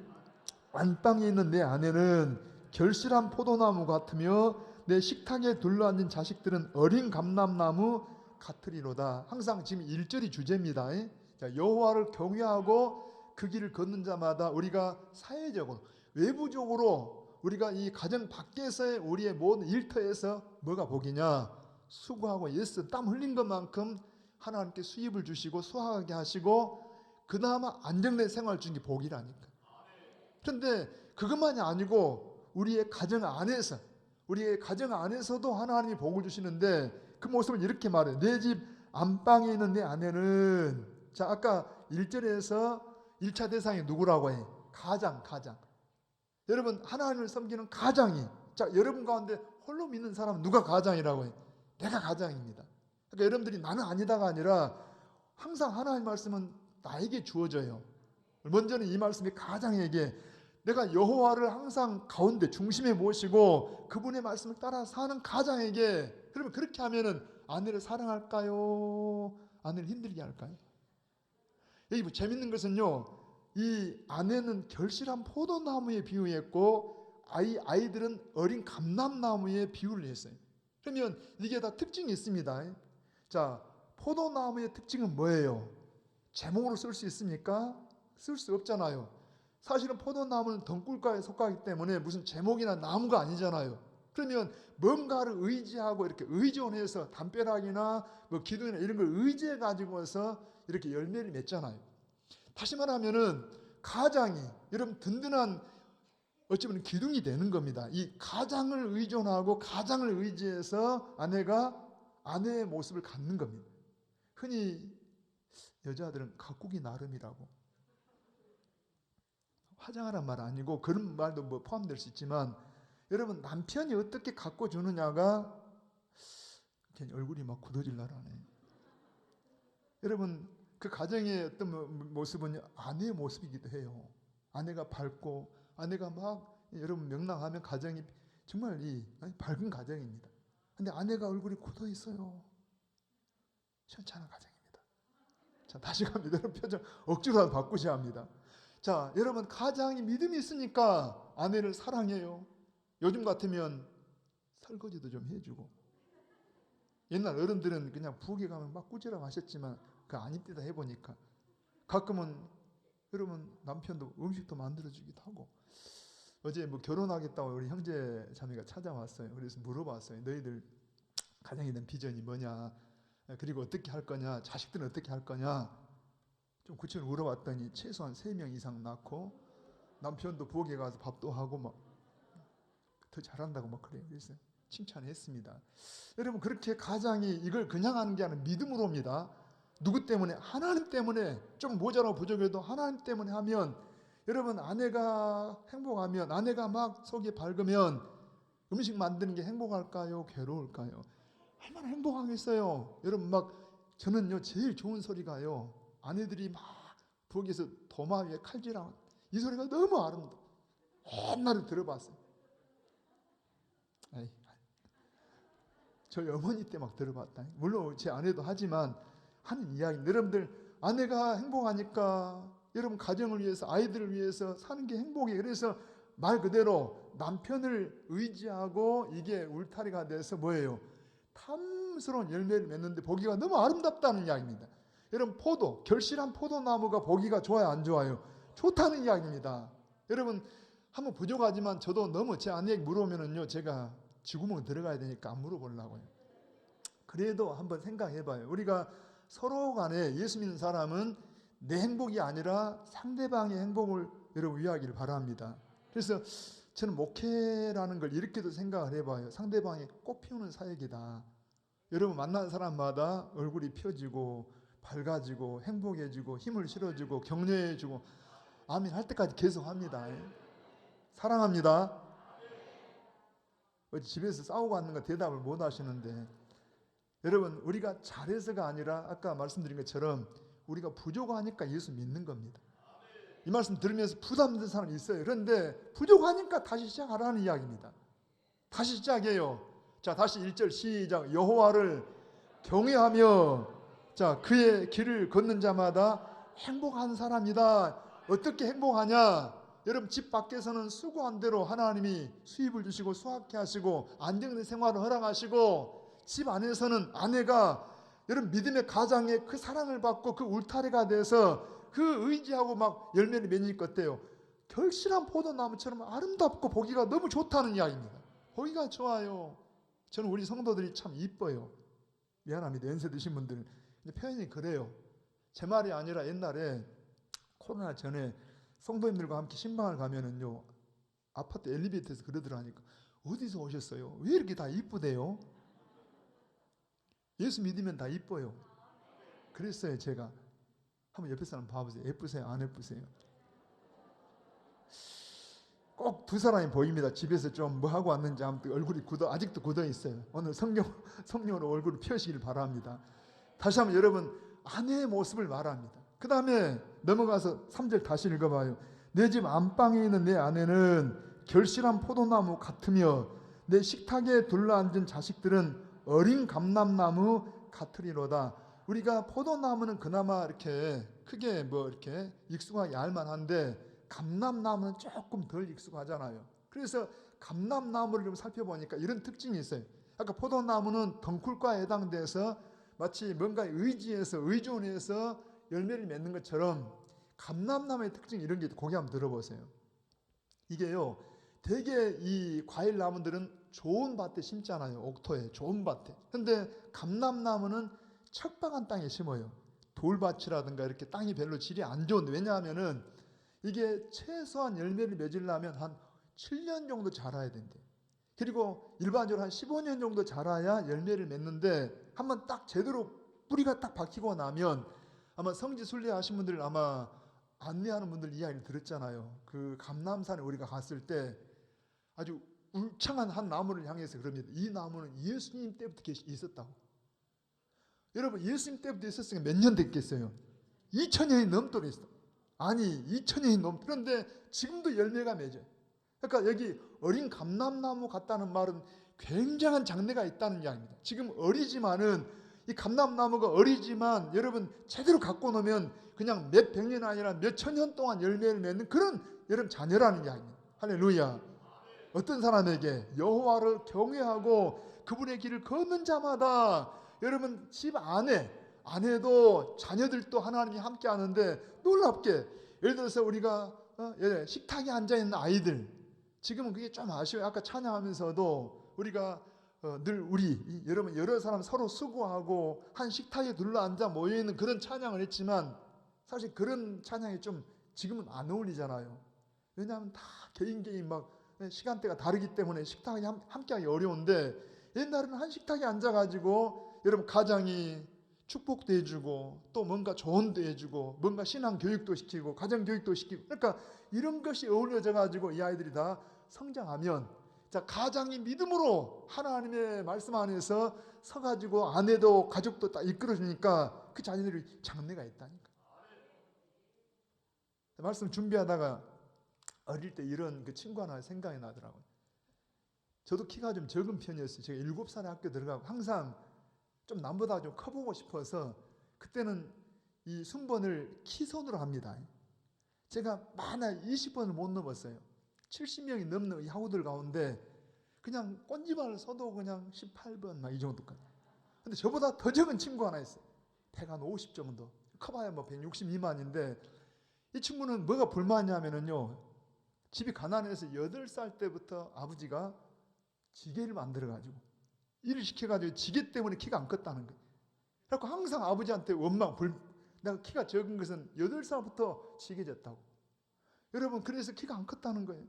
안방에 있는 내 아내는 결실한 포도나무 같으며 내 식탁에 둘러앉은 자식들은 어린 감람나무 같으리로다. 항상 지금 1절이 주제입니다. 자, 여호와를 경외하고 그 길을 걷는 자마다 우리가 사회적으로, 외부적으로 우리가 이 가정 밖에서의 우리의 모든 일터에서 뭐가 복이냐? 수고하고 예스 땀 흘린 것만큼 하나님께 수입을 주시고 수확하게 하시고 그나마 안정된 생활을 주는 게 복이라니까. 그런데 그것만이 아니고 우리의 가정 안에서도 하나님이 복을 주시는데 그 모습을 이렇게 말해요. 내 집 안방에 있는 내 아내는, 자 아까 1절에서 1차 대상이 누구라고 해? 가장. 여러분 하나님을 섬기는 가장이, 자 여러분 가운데 홀로 믿는 사람은 누가 가장이라고 해? 내가 가장입니다. 그러니까 여러분들이 나는 아니다가 아니라 항상 하나님의 말씀은 나에게 주어져요. 먼저는 이 말씀이 가장에게, 내가 여호와를 항상 가운데 중심에 모시고 그분의 말씀을 따라 사는 가장에게, 그러면 그렇게 하면은 아내를 사랑할까요? 아내를 힘들게 할까요? 여기 뭐 재밌는 것은요, 이 아내는 결실한 포도나무에 비유했고 아이들은 어린 감람나무에 비유를 했어요. 그러면 이게 다 특징이 있습니다. 자, 포도나무의 특징은 뭐예요? 제목으로 쓸 수 있습니까? 쓸 수 없잖아요. 사실은 포도나무는 덩굴과에 속하기 때문에 무슨 제목이나 나무가 아니잖아요. 그러면 뭔가를 의지하고 이렇게 의존해서 담벼락이나 뭐 기둥이나 이런 걸 의지해 가지고서 이렇게 열매를 맺잖아요. 다시 말하면은 가장이 여러분 든든한 어찌 보면 기둥이 되는 겁니다. 이 가장을 의존하고 가장을 의지해서 아내가 아내의 모습을 갖는 겁니다. 흔히 여자들은 가꾸기 나름이라고. 화장하란 말 아니고 그런 말도 뭐 포함될 수 있지만 여러분 남편이 어떻게 갖고 주느냐가 괜히 얼굴이 막 굳어질 나라네. 여러분 그 가정의 어떤 모습은 아내의 모습이기도 해요. 아내가 밝고 아내가 막 여러분 명랑하면 가정이 정말 이 밝은 가정입니다. 근데 아내가 얼굴이 굳어 있어요. 시원치 않은 가정입니다. 자, 다시 갑니다. 여러분 표정 억지로라도 바꾸셔야 합니다. 자, 여러분 가장이 믿음이 있으니까 아내를 사랑해요. 요즘 같으면 설거지도 좀 해주고. 옛날 어른들은 그냥 부엌에 가면 막 꾸지람 하셨지만 그 아닙니다 해보니까 가끔은 여러분 남편도 음식도 만들어주기도 하고. 어제 뭐 결혼하겠다고 우리 형제 자매가 찾아왔어요. 그래서 물어봤어요. 너희들 가정에 대한 비전이 뭐냐, 그리고 어떻게 할 거냐, 자식들은 어떻게 할 거냐 좀 구체적으로 물어봤더니 최소한 3명 이상 낳고 남편도 부엌에 가서 밥도 하고 막 더 잘한다고 막 그래요. 그래서 칭찬했습니다. 여러분 그렇게 가장이 이걸 그냥 하는 게 아니라 믿음으로 옵니다. 누구 때문에? 하나님 때문에. 좀 모자라고 부족해도 하나님 때문에 하면 여러분 아내가 행복하면, 아내가 막 속이 밝으면 음식 만드는 게 행복할까요? 괴로울까요? 얼마나 행복하겠어요. 여러분 막 저는요 제일 좋은 소리가요, 아내들이 막 부엌에서 도마 위에 칼질하는 이 소리가 너무 아름다워. 옛날에 들어봤어요. 저희 어머니 때 막 들어봤다. 물론 제 아내도 하지만 하는 이야기. 여러분들 아내가 행복하니까 여러분 가정을 위해서, 아이들을 위해서 사는 게 행복이에요. 그래서 말 그대로 남편을 의지하고 이게 울타리가 돼서 뭐예요? 탐스러운 열매를 맺는데 보기가 너무 아름답다는 이야기입니다. 여러분 포도, 결실한 포도나무가 보기가 좋아요, 안 좋아요? 좋다는 이야기입니다. 여러분 한번 부족하지만 저도 너무 제 아내에게 물어보면은요 제가 쥐구멍 들어가야 되니까 안 물어보려고요. 그래도 한번 생각해봐요. 우리가 서로 간에 예수 믿는 사람은 내 행복이 아니라 상대방의 행복을 여러분 위하기를 바랍니다. 그래서 저는 목회라는 걸 이렇게도 생각을 해봐요. 상대방의 꽃 피우는 사역이다. 여러분 만난 사람마다 얼굴이 펴지고 밝아지고 행복해지고 힘을 실어주고 격려해주고 아멘 할 때까지 계속 합니다. 사랑합니다. 어제 집에서 싸우고 왔는가 대답을 못 하시는데 여러분 우리가 잘해서가 아니라 아까 말씀드린 것처럼 우리가 부족하니까 예수 믿는 겁니다. 이 말씀 들으면서 부담된 사람이 있어요. 그런데 부족하니까 다시 시작하라는 이야기입니다. 다시 시작해요. 자 다시 1절 시작. 여호와를 경외하며 자 그의 길을 걷는 자마다 행복한 사람이다. 어떻게 행복하냐? 여러분 집 밖에서는 수고한 대로 하나님이 수입을 주시고 수확케 하시고 안정된 생활을 허락하시고 집 안에서는 아내가 여러분 믿음의 가장에 그 사랑을 받고 그 울타리가 돼서 그 의지하고 막 열매를 맺으니까 어때요? 결실한 포도나무처럼 아름답고 보기가 너무 좋다는 이야기입니다. 보기가 좋아요. 저는 우리 성도들이 참 이뻐요. 미안합니다. 연세 드신 분들 표현이 그래요. 제 말이 아니라 옛날에 코로나 전에 성도님들과 함께 신방을 가면은요 아파트 엘리베이터에서 그러더라니까 어디서 오셨어요? 왜 이렇게 다 이쁘대요? 예수 믿으면 다 이뻐요. 그랬어요. 제가 한번 옆에 사람 봐보세요. 예쁘세요? 안 예쁘세요? 꼭 두 사람이 보입니다. 집에서 좀 뭐 하고 왔는지 아무튼 얼굴이 아직도 굳어 있어요. 오늘 성령으로 얼굴을 펴시길 바랍니다. 다시 한번 여러분 아내의 모습을 말합니다. 그 다음에 넘어가서 3절 다시 읽어봐요. 내 집 안방에 있는 내 아내는 결실한 포도나무 같으며 내 식탁에 둘러앉은 자식들은 어린 감람나무 같으리로다. 우리가 포도나무는 그나마 이렇게 크게 뭐 이렇게 익숙하게 알만한데 감람나무는 조금 덜 익숙하잖아요. 그래서 감람나무를 좀 살펴보니까 이런 특징이 있어요. 아까 포도나무는 덩쿨과에 해당돼서 마치 뭔가에 의지해서 의존해서 열매를 맺는 것처럼 감람나무의 특징이 이런 게 있다. 거기 한번 들어보세요. 이게요 되게 이 과일 나무들은 좋은 밭에 심잖아요. 옥토에 좋은 밭에. 근데 감람나무는 척박한 땅에 심어요. 돌밭이라든가 이렇게 땅이 별로 질이 안 좋은데 왜냐하면은 이게 최소한 열매를 맺으려면 한 7년 정도 자라야 된대요. 그리고 일반적으로 한 15년 정도 자라야 열매를 맺는데 한번 딱 제대로 뿌리가 딱 박히고 나면 아마 성지 순례 하신 분들 아마 안내하는 분들 이야기를 들었잖아요. 그 감람산에 우리가 갔을 때 아주 울창한 한 나무를 향해서 그럽니다. 이 나무는 예수님 때부터 있었다고. 여러분, 예수님 때부터 있었으니까 몇 년 됐겠어요? 2000년이 넘도록 있어. 아니, 2000년이 넘도록. 그런데 지금도 열매가 맺어요. 그러니까 여기 어린 감람나무 같다는 말은 굉장한 장래가 있다는 이야기입니다. 지금 어리지만은, 이 감람나무가 어리지만 여러분 제대로 갖고 놓으면 그냥 몇 백 년 아니라 몇 천 년 동안 열매를 맺는 그런 여러분 자녀라는 이야기입니다. 할렐루야. 어떤 사람에게 여호와를 경외하고 그분의 길을 걷는 자마다, 여러분 집 아내도 자녀들도 하나님이 함께 하는데 놀랍게, 예를 들어서 우리가 식탁에 앉아있는 아이들, 지금은 그게 좀 아쉬워요. 아까 찬양하면서도 우리가 늘 여러분 여러 사람 서로 수고하고 한 식탁에 둘러앉아 모여있는 그런 찬양을 했지만, 사실 그런 찬양이 좀 지금은 안 어울리잖아요. 왜냐하면 다 개인 막 시간대가 다르기 때문에 식탁에 함께하기 어려운데, 옛날에는 한 식탁에 앉아가지고 여러분 가장이 축복도 해주고 또 뭔가 조언도 해주고 뭔가 신앙 교육도 시키고 가정 교육도 시키고, 그러니까 이런 것이 어우러져 가지고 이 아이들이 다 성장하면, 자, 가장이 믿음으로 하나님의 말씀 안에서 서가지고 아내도 가족도 딱 이끌어주니까 그 자녀들이 장래가 있다니까. 말씀 준비하다가 어릴 때 이런 그 친구 하나 생각이 나더라고요. 저도 키가 좀 적은 편이었어요. 제가 7살에 학교 들어가고 항상 좀 남보다 좀 커보고 싶어서 그때는 이 순번을 키선으로 합니다. 제가 만약 20번을 못 넘었어요. 70명이 넘는 이 학우들 가운데 그냥 꼰지발을 써도 그냥 18번 막 이 정도까지. 근데 저보다 더 적은 친구 하나 있어요. 150 정도. 커봐야 뭐 160 미만인데, 이 친구는 뭐가 불만이냐면요, 집이 가난해서 8살 때부터 아버지가 지게를 만들어가지고 일을 시켜가지고 지게 때문에 키가 안 컸다는 거예요. 그래서 항상 아버지한테 원망, 내가 키가 적은 것은 8살부터 지게 졌다고. 여러분, 그래서 키가 안 컸다는 거예요.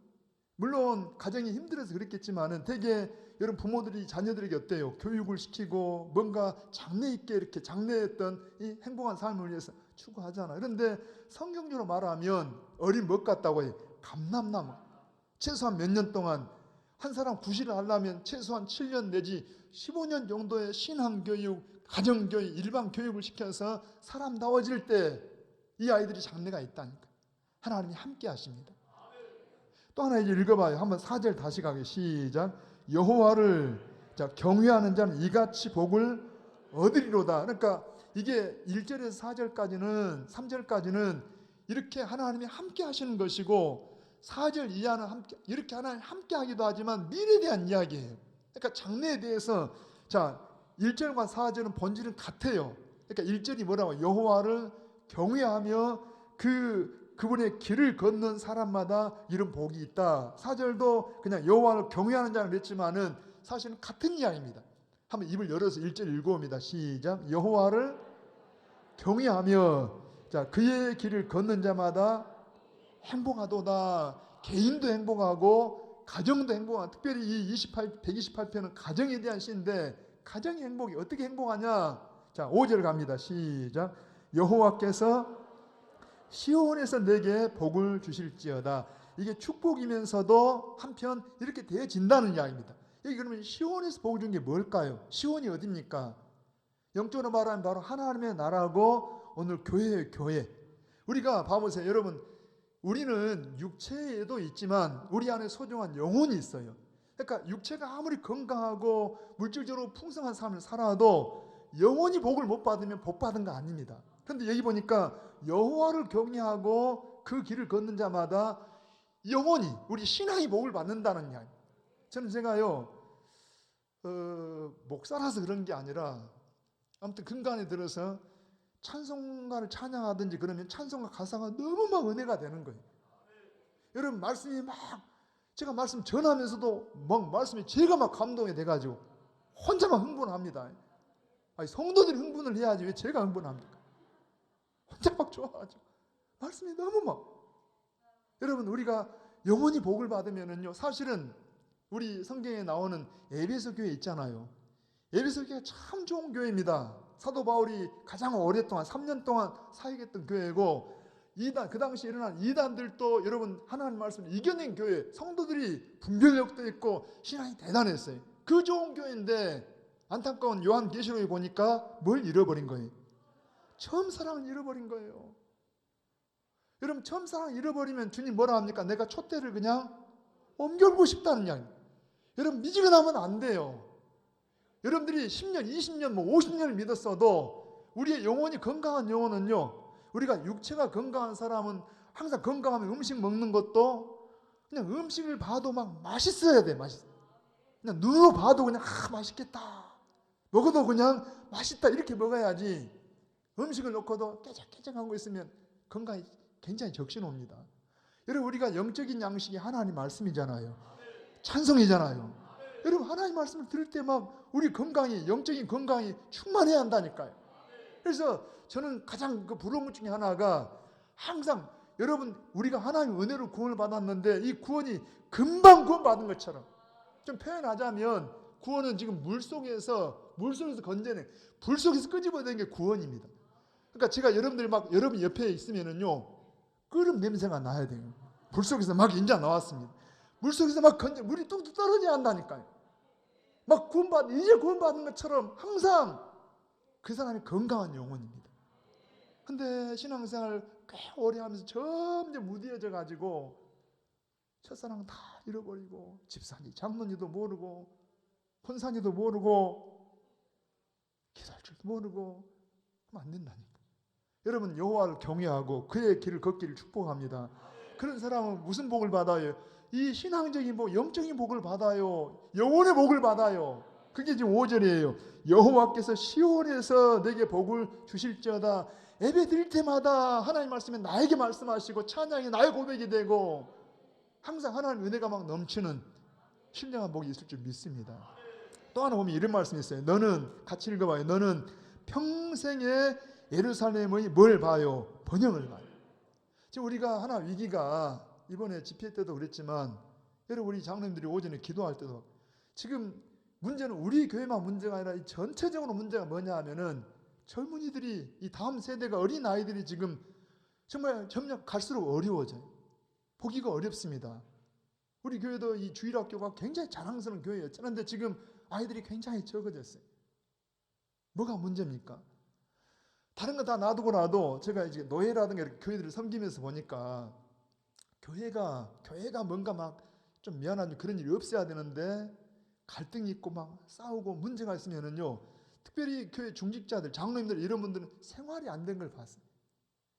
물론 가정이 힘들어서 그랬겠지만은 대개 여러분 부모들이 자녀들에게 어때요? 교육을 시키고 뭔가 장래 있게 이렇게 장래했던 이 행복한 삶을 위해서 추구하잖아요. 그런데 성경적으로 말하면 어린 것 같다고 해요. 감람나무. 최소한 몇 년 동안 한 사람 구실을 하려면 최소한 7년 내지 15년 정도의 신앙교육, 가정교육, 일반 교육을 시켜서 사람다워질 때 이 아이들이 장래가 있다니까. 하나님이 함께 하십니다. 또 하나 이제 읽어봐요. 한번 4절 다시 가게. 시작. 여호와를 경외하는 자는 이같이 복을 얻으리로다. 그러니까 이게 1절에서 4절까지는 3절까지는 이렇게 하나님이 함께 하시는 것이고, 4절 이하는 함께, 이렇게 하나님 함께 하기도 하지만 미래에 대한 이야기예요. 그러니까 장래에 대해서, 자, 1절과 4절은 본질은 같아요. 그러니까 1절이 뭐라고? 여호와를 경외하며 그분의 길을 걷는 사람마다 이런 복이 있다. 4절도 그냥 여호와를 경외하는 자를 맺지만은 사실은 같은 이야기입니다. 한번 입을 열어서 1절 읽어봅니다. 시작. 여호와를 경외하며, 자, 그의 길을 걷는 자마다 행복하도다. 개인도 행복하고 가정도 행복하고, 특별히 이 128편은 가정에 대한 시인데, 가정의 행복이 어떻게 행복하냐? 자, 5절 갑니다. 시작. 여호와께서 시온에서 내게 복을 주실지어다. 이게 축복이면서도 한편 이렇게 되어진다는 이야기입니다. 여기 그러면 시온에서 복을 준 게 뭘까요? 시온이 어디입니까? 영적으로 말하면 바로 하나님의 나라고 오늘 교회예요. 교회. 우리가 봐보세요. 여러분, 우리는 육체에도 있지만 우리 안에 소중한 영혼이 있어요. 그러니까 육체가 아무리 건강하고 물질적으로 풍성한 삶을 살아도 영혼이 복을 못 받으면 복 받은 거 아닙니다. 그런데 여기 보니까 여호와를 경외하고 그 길을 걷는 자마다 영혼이, 우리 신앙이 복을 받는다는 이야기. 저는 제가요, 목사라서 그런 게 아니라 아무튼 근간에 들어서 찬송가를 찬양하든지 그러면 찬송가 가사가 너무 막 은혜가 되는 거예요. 여러분, 말씀이 막 제가 말씀 전하면서도 막 말씀이 제가 막 감동이 돼가지고 혼자 막 흥분합니다. 아니, 성도들이 흥분을 해야지 왜 제가 흥분합니까? 혼자 막 좋아하죠. 말씀이 너무 막. 여러분, 우리가 영원히 복을 받으면은요, 사실은 우리 성경에 나오는 에베소 교회 있잖아요. 에베소 교회가 참 좋은 교회입니다. 사도 바울이 가장 오랫동안 3년 동안 사역했던 교회고, 이단, 그 당시 일어난 이단들도 여러분 하나님 말씀을 이겨낸 교회, 성도들이 분별력도 있고 신앙이 대단했어요. 그 좋은 교회인데 안타까운 요한계시록에 보니까 뭘 잃어버린 거예요? 처음 사랑을 잃어버린 거예요. 여러분 처음 사랑을 잃어버리면 주님 뭐라 합니까? 내가 촛대를 그냥 옮겨오고 싶다는 이야기. 여러분 미지근하면 안 돼요. 여러분들이 10년, 20년, 50년을 믿었어도 우리의 영혼이 건강한 영혼은요, 우리가 육체가 건강한 사람은 항상 건강하면 음식 먹는 것도 그냥 음식을 봐도 막 맛있어야 돼. 그냥 눈으로 봐도 그냥 맛있겠다. 먹어도 그냥 맛있다 이렇게 먹어야지. 음식을 놓고도 깨작깨작하고 있으면 건강이 굉장히 적신호입니다. 여러분 우리가 영적인 양식이 하나님 말씀이잖아요. 찬송이잖아요. 여러분 하나님 말씀을 들을 때 막 우리 건강이, 영적인 건강이 충만해야 한다니까요. 그래서 저는 가장 그 부러운 것 중에 하나가 항상 여러분 우리가 하나님 은혜로 구원을 받았는데 이 구원이 금방 구원받은 것처럼 좀 표현하자면 구원은 지금 물속에서 건져낸, 불 속에서 끄집어낸 게 구원입니다. 그러니까 제가 여러분들 막 여러분 옆에 있으면은요 끓음 냄새가 나야 돼요. 불 속에서 막 인자 나왔습니다. 물 속에서 막 물이 뚝뚝 떨어져야 한다니까요. 막 이제 구원받은 것처럼 항상 그 사람이 건강한 영혼입니다. 근데 신앙생활 꽤 오래 하면서 점점 무디어져 가지고 첫사랑 다 잃어버리고 집사님, 장로님도 모르고 권사님도 모르고 기도할 줄도 모르고 하면 안 된다니까. 여러분 여호와를 경외하고 그의 길을 걷기를 축복합니다. 그런 사람은 무슨 복을 받아요? 이 신앙적인 복, 영적인 복을 받아요. 영혼의 복을 받아요. 그게 지금 5절이에요. 여호와께서 시온에서 내게 복을 주실지어다. 예배 드릴 때마다 하나님 말씀에 나에게 말씀하시고 찬양이 나의 고백이 되고 항상 하나님 은혜가 막 넘치는 신령한 복이 있을 줄 믿습니다. 또 하나 보면 이런 말씀이 있어요. 너는, 같이 읽어봐요. 너는 평생에 예루살렘의 뭘 봐요? 번영을 봐요. 지금 우리가 하나 위기가 이번에 집회 때도 그랬지만 여러분 우리 장로님들이 오전에 기도할 때도 지금 문제는 우리 교회만 문제가 아니라 이 전체적으로 문제가 뭐냐 하면은 젊은이들이 이 다음 세대가 어린 아이들이 지금 정말 점점 갈수록 어려워져요. 보기가 어렵습니다. 우리 교회도 이 주일학교가 굉장히 자랑스러운 교회였죠. 그런데 지금 아이들이 굉장히 적어졌어요. 뭐가 문제입니까? 다른 거 다 놔두고 제가 이제 노예라든가 이렇게 교회들을 섬기면서 보니까 교회가 뭔가 막 좀 미안한 그런 일이 없어야 되는데 갈등이 있고 막 싸우고 문제가 있으면은요, 특별히 교회 중직자들, 장로님들 이런 분들은 생활이 안 된 걸 봤어요.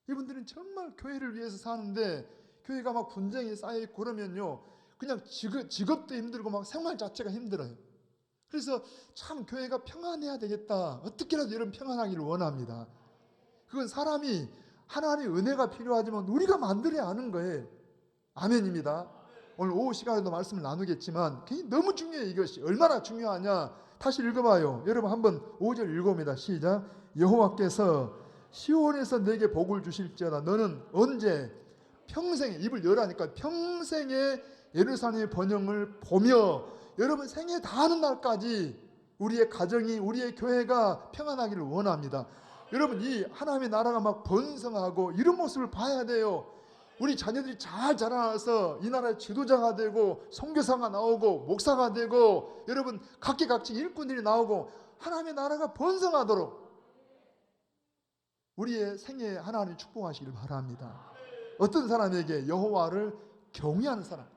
이분들은 정말 교회를 위해서 사는데 교회가 막 분쟁이 쌓여있고 그러면요 그냥 직업도 힘들고 막 생활 자체가 힘들어요. 그래서 참 교회가 평안해야 되겠다. 어떻게라도 여러분 평안하기를 원합니다. 그건 사람이 하나님의 은혜가 필요하지만 우리가 만들어야 하는 거예요. 아멘입니다. 오늘 오후 시간에도 말씀을 나누겠지만 너무 중요해요. 이것이 얼마나 중요하냐. 다시 읽어봐요. 여러분 한번 5절 읽어봅니다. 시작. 여호와께서 시온에서 내게 복을 주실지어다. 너는 언제 평생에, 입을 열라니까 평생에 예루살렘의 번영을 보며 여러분 생애 다하는 날까지 우리의 가정이, 우리의 교회가 평안하기를 원합니다. 여러분 이 하나님의 나라가 막 번성하고 이런 모습을 봐야 돼요. 우리 자녀들이 잘 자라나서 이 나라의 지도자가 되고 선교사가 나오고 목사가 되고 여러분 각기 일꾼들이 나오고 하나님의 나라가 번성하도록 우리의 생애에 하나님 축복하시길 바랍니다. 어떤 사람에게? 여호와를 경외하는 사람.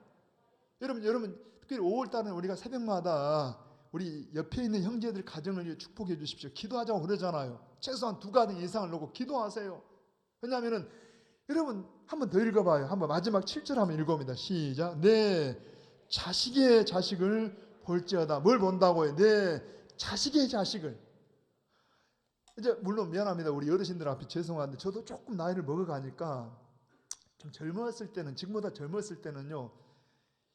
여러분 특별히 5월달은 우리가 새벽마다 우리 옆에 있는 형제들 가정을 위해 축복해 주십시오. 기도하자고 그러잖아요. 최소한 2가정 이상을 놓고 기도하세요. 왜냐하면은 여러분 한번 더 읽어봐요. 한번 마지막 7절 한번 읽어봅니다. 시작. 내 자식의 자식을 볼지어다. 뭘 본다고요? 내 자식의 자식을. 이제 물론 미안합니다. 우리 어르신들 앞에 죄송한데 저도 조금 나이를 먹어가니까 좀 젊었을 때는, 지금보다 젊었을 때는요,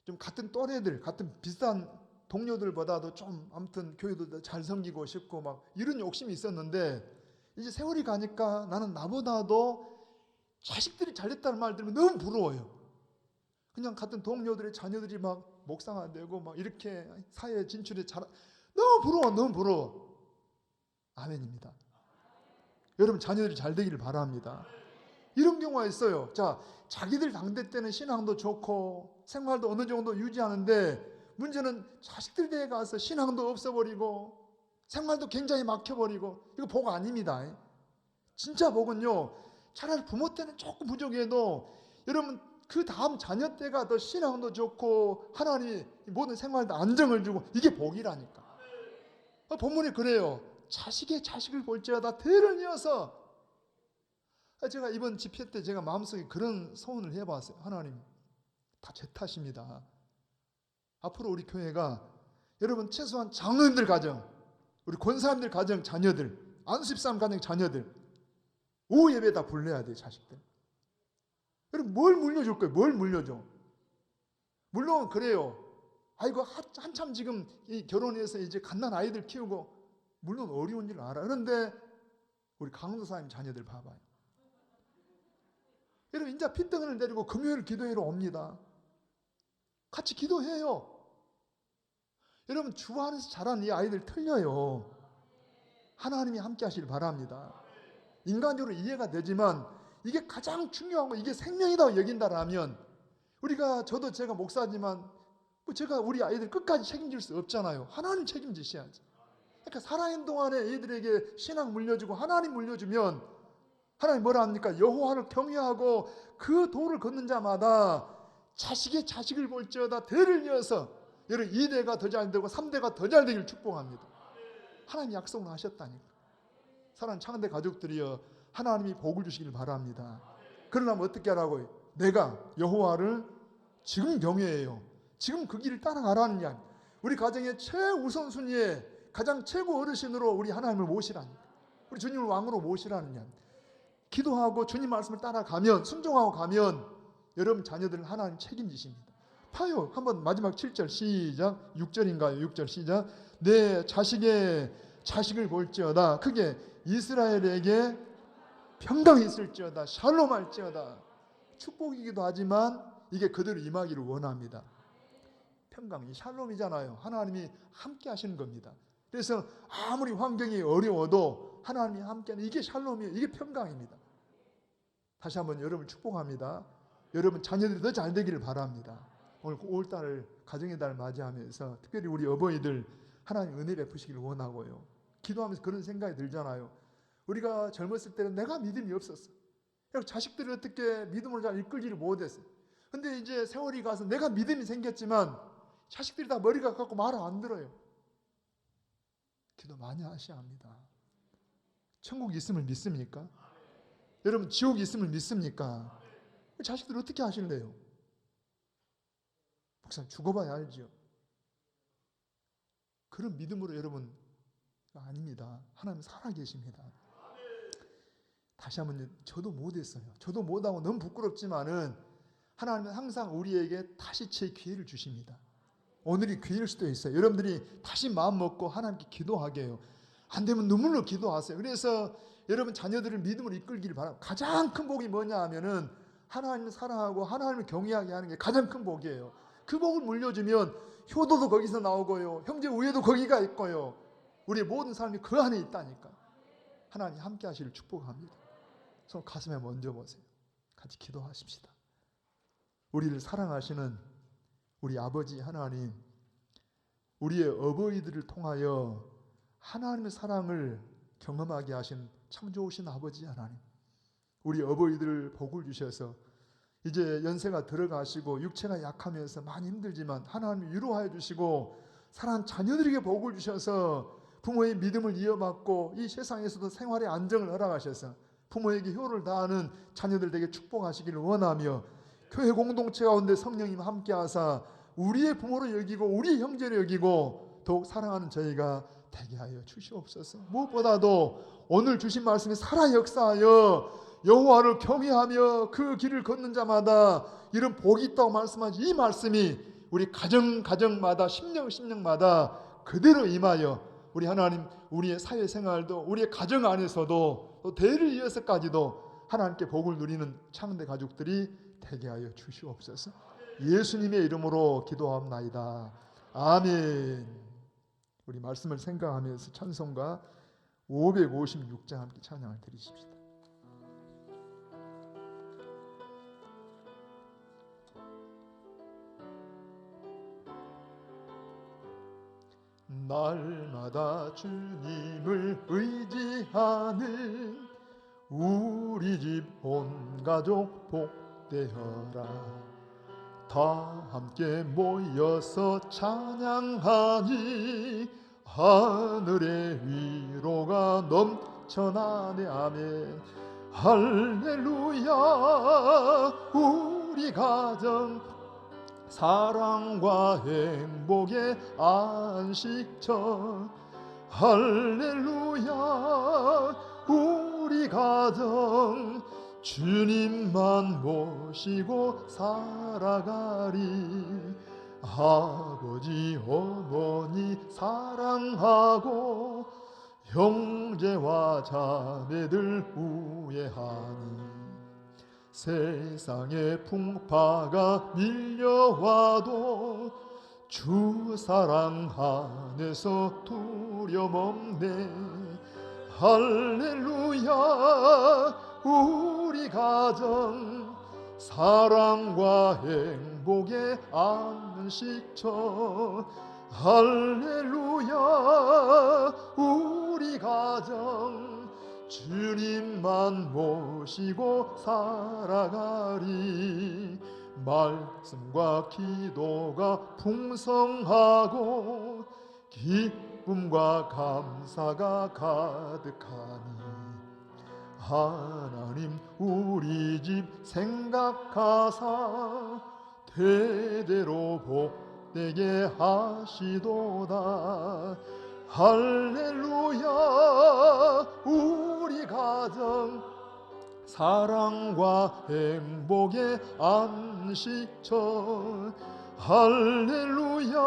좀 같은 또래들, 같은 비슷한 동료들보다도 좀 아무튼 교회도 잘 섬기고 싶고 막 이런 욕심이 있었는데 이제 세월이 가니까 나는 나보다도 자식들이 잘됐다는 말 들으면 너무 부러워요. 그냥 같은 동료들의 자녀들이 막 목사가 되고 막 이렇게 사회에 진출해 너무 부러워. 아멘입니다. 여러분 자녀들이 잘 되기를 바랍니다. 이런 경우가 있어요. 자, 자기들 당대 때는 신앙도 좋고 생활도 어느 정도 유지하는데 문제는 자식들 대에 가서 신앙도 없어버리고 생활도 굉장히 막혀버리고, 이거 복 아닙니다. 진짜 복은요, 차라리 부모 때는 조금 부족해도 여러분 그 다음 자녀 때가 더 신앙도 좋고 하나님이 모든 생활도 안정을 주고, 이게 복이라니까. 본문이 그래요. 자식의 자식을 볼지어다 대를 이어서. 제가 이번 집회 때 제가 마음속에 그런 소원을 해봤어요. 하나님, 다 제 탓입니다. 앞으로 우리 교회가 여러분 최소한 장로님들 가정, 우리 권사님들 가정 자녀들, 안수집사님 가정 자녀들 오후 예배에다 불러야 돼요. 자식들. 여러분 뭘 물려줄 거예요? 뭘 물려줘? 물론 그래요. 아이고 한참 지금 이 결혼해서 이제 갓난 아이들 키우고 물론 어려운 줄 알아. 그런데 우리 강도사님 자녀들 봐봐요. 여러분 인자 핏덩이를 내리고 금요일 기도회로 옵니다. 같이 기도해요. 여러분 주 안에서 자란 이 아이들 틀려요. 하나님이 함께 하시길 바랍니다. 인간적으로 이해가 되지만 이게 가장 중요한 거, 이게 생명이라고 여긴다라면 우리가, 저도 제가 목사지만 제가 우리 아이들 끝까지 책임질 수 없잖아요. 하나님 책임지셔야지. 그러니까 살아있는 동안에 애들에게 신앙 물려주고 하나님 물려주면 하나님 뭐라 합니까? 여호와를 경외하고 그 도를 걷는 자마다 자식의 자식을 볼지어다 대를 이어서 여러분 2대가 더 잘 되고 3대가 더 잘 되길 축복합니다. 하나님 약속을 하셨다니까. 사랑하는 창대 가족들이여, 하나님이 복을 주시길 바랍니다. 그러려면 어떻게 하라고요? 내가 여호와를 지금 경외해요. 지금 그 길을 따라가라는 이야기. 우리 가정의 최우선순위에 가장 최고 어르신으로 우리 하나님을 모시라니까. 우리 주님을 왕으로 모시라는 이야기. 기도하고 주님 말씀을 따라가면, 순종하고 가면 여러분 자녀들은 하나님 책임지십니다. 파요. 한번 마지막 7절 시작. 6절인가요? 6절 시작. 내 자식의 자식을 볼지어다. 그게 이스라엘에게 평강이 있을지어다. 샬롬 할지어다. 축복이기도 하지만 이게 그대로 임하기를 원합니다. 평강이 샬롬이잖아요. 하나님이 함께 하시는 겁니다. 그래서 아무리 환경이 어려워도 하나님이 함께하는, 이게 샬롬이에요. 이게 평강입니다. 다시 한번 여러분을 축복합니다. 여러분 자녀들이 더 잘 되기를 바랍니다. 오늘 5월달 가정의 달 맞이하면서 특별히 우리 어버이들 하나님 은혜 베푸시기를 원하고요. 기도하면서 그런 생각이 들잖아요. 우리가 젊었을 때는 내가 믿음이 없었어. 자식들을 어떻게 믿음으로 잘 이끌지를 못했어요. 근데 이제 세월이 가서 내가 믿음이 생겼지만 자식들이 다 머리가 갖고 말을 안 들어요. 기도 많이 하셔야 합니다. 천국이 있음을 믿습니까? 여러분 지옥이 있음을 믿습니까? 자식들 어떻게 하실래요? 목사님 죽어봐야 알죠. 그런 믿음으로 여러분 아닙니다. 하나님 살아계십니다. 다시 한번, 저도 못했어요. 저도 못하고 너무 부끄럽지만은 하나님은 항상 우리에게 다시 제 기회를 주십니다. 오늘이 기회일 수도 있어요. 여러분들이 다시 마음 먹고 하나님께 기도하게 해요. 안 되면 눈물로 기도하세요. 그래서 여러분 자녀들을 믿음으로 이끌기를 바랍니다. 가장 큰 복이 뭐냐 하면은 하나님을 사랑하고 하나님을 경외하게 하는 게 가장 큰 복이에요. 그 복을 물려주면 효도도 거기서 나오고요. 형제 우애도 거기가 있고요. 우리의 모든 삶이 그 안에 있다니까. 하나님 함께 하시길 축복합니다. 손 가슴에 먼저 보세요. 같이 기도하십시다. 우리를 사랑하시는 우리 아버지 하나님, 우리의 어버이들을 통하여 하나님의 사랑을 경험하게 하신 참 좋으신 아버지 하나님, 우리 어버이들 복을 주셔서 이제 연세가 들어가시고 육체가 약하면서 많이 힘들지만 하나님 위로하여 주시고 사랑하는 자녀들에게 복을 주셔서 부모의 믿음을 이어받고 이 세상에서도 생활의 안정을 허락하셔서 부모에게 효를 다하는 자녀들 되게 축복하시기를 원하며 교회 공동체 가운데 성령님 함께하사 우리의 부모로 여기고 우리의 형제로 여기고 더욱 사랑하는 저희가 되게 하여 주시옵소서. 무엇보다도 오늘 주신 말씀이 살아 역사하여 여호와를 경외하며 그 길을 걷는 자마다 이런 복이 있다고 말씀하신 이 말씀이 우리 가정마다 심령마다 그대로 임하여 우리 하나님, 우리의 사회생활도 우리의 가정 안에서도 또 대를 이어서까지도 하나님께 복을 누리는 창대 가족들이 되게 하여 주시옵소서. 예수님의 이름으로 기도합나이다. 아멘. 우리 말씀을 생각하면서 찬송가 556장 함께 찬양을 드리십시다. 날마다 주님을 의지하는 우리 집 온 가족 복되어라. 다 함께 모여서 찬양하니 하늘의 위로가 넘쳐나네. 아멘. 할렐루야. 우리 가정 사랑과 행복의 안식처. 할렐루야. 우리 가정 주님만 모시고 살아가리. 아버지 어머니 사랑하고 형제와 자매들 우애하니 세상의 풍파가 밀려와도 주 사랑 안에서 두려움 없네. 할렐루야. 우리 가정 사랑과 행복의 안식처. 할렐루야. 우리 가정 주님만 모시고 살아가리. 말씀과 기도가 풍성하고 기쁨과 감사가 가득하니 하나님 우리 집 생각하사 대대로 복되게 하시도다. 할렐루야. 우리 가정 사랑과 행복의 안식처. 할렐루야.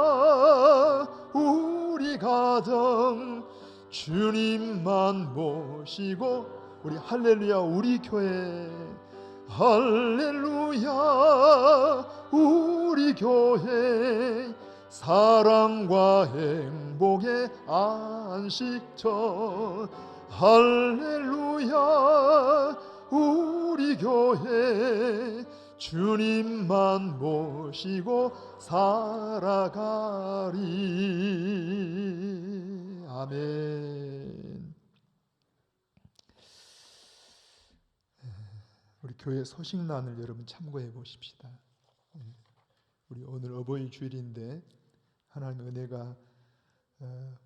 우리 가정 주님만 모시고 우리 할렐루야 우리 교회. 할렐루야. 우리 교회 사랑과 행복의 안식처. 할렐루야. 우리 교회 주님만 모시고 살아가리. 아멘. 우리 교회 소식란을 여러분 참고해 보십시다. 우리 오늘 어버이 주일인데 하나님의 은혜가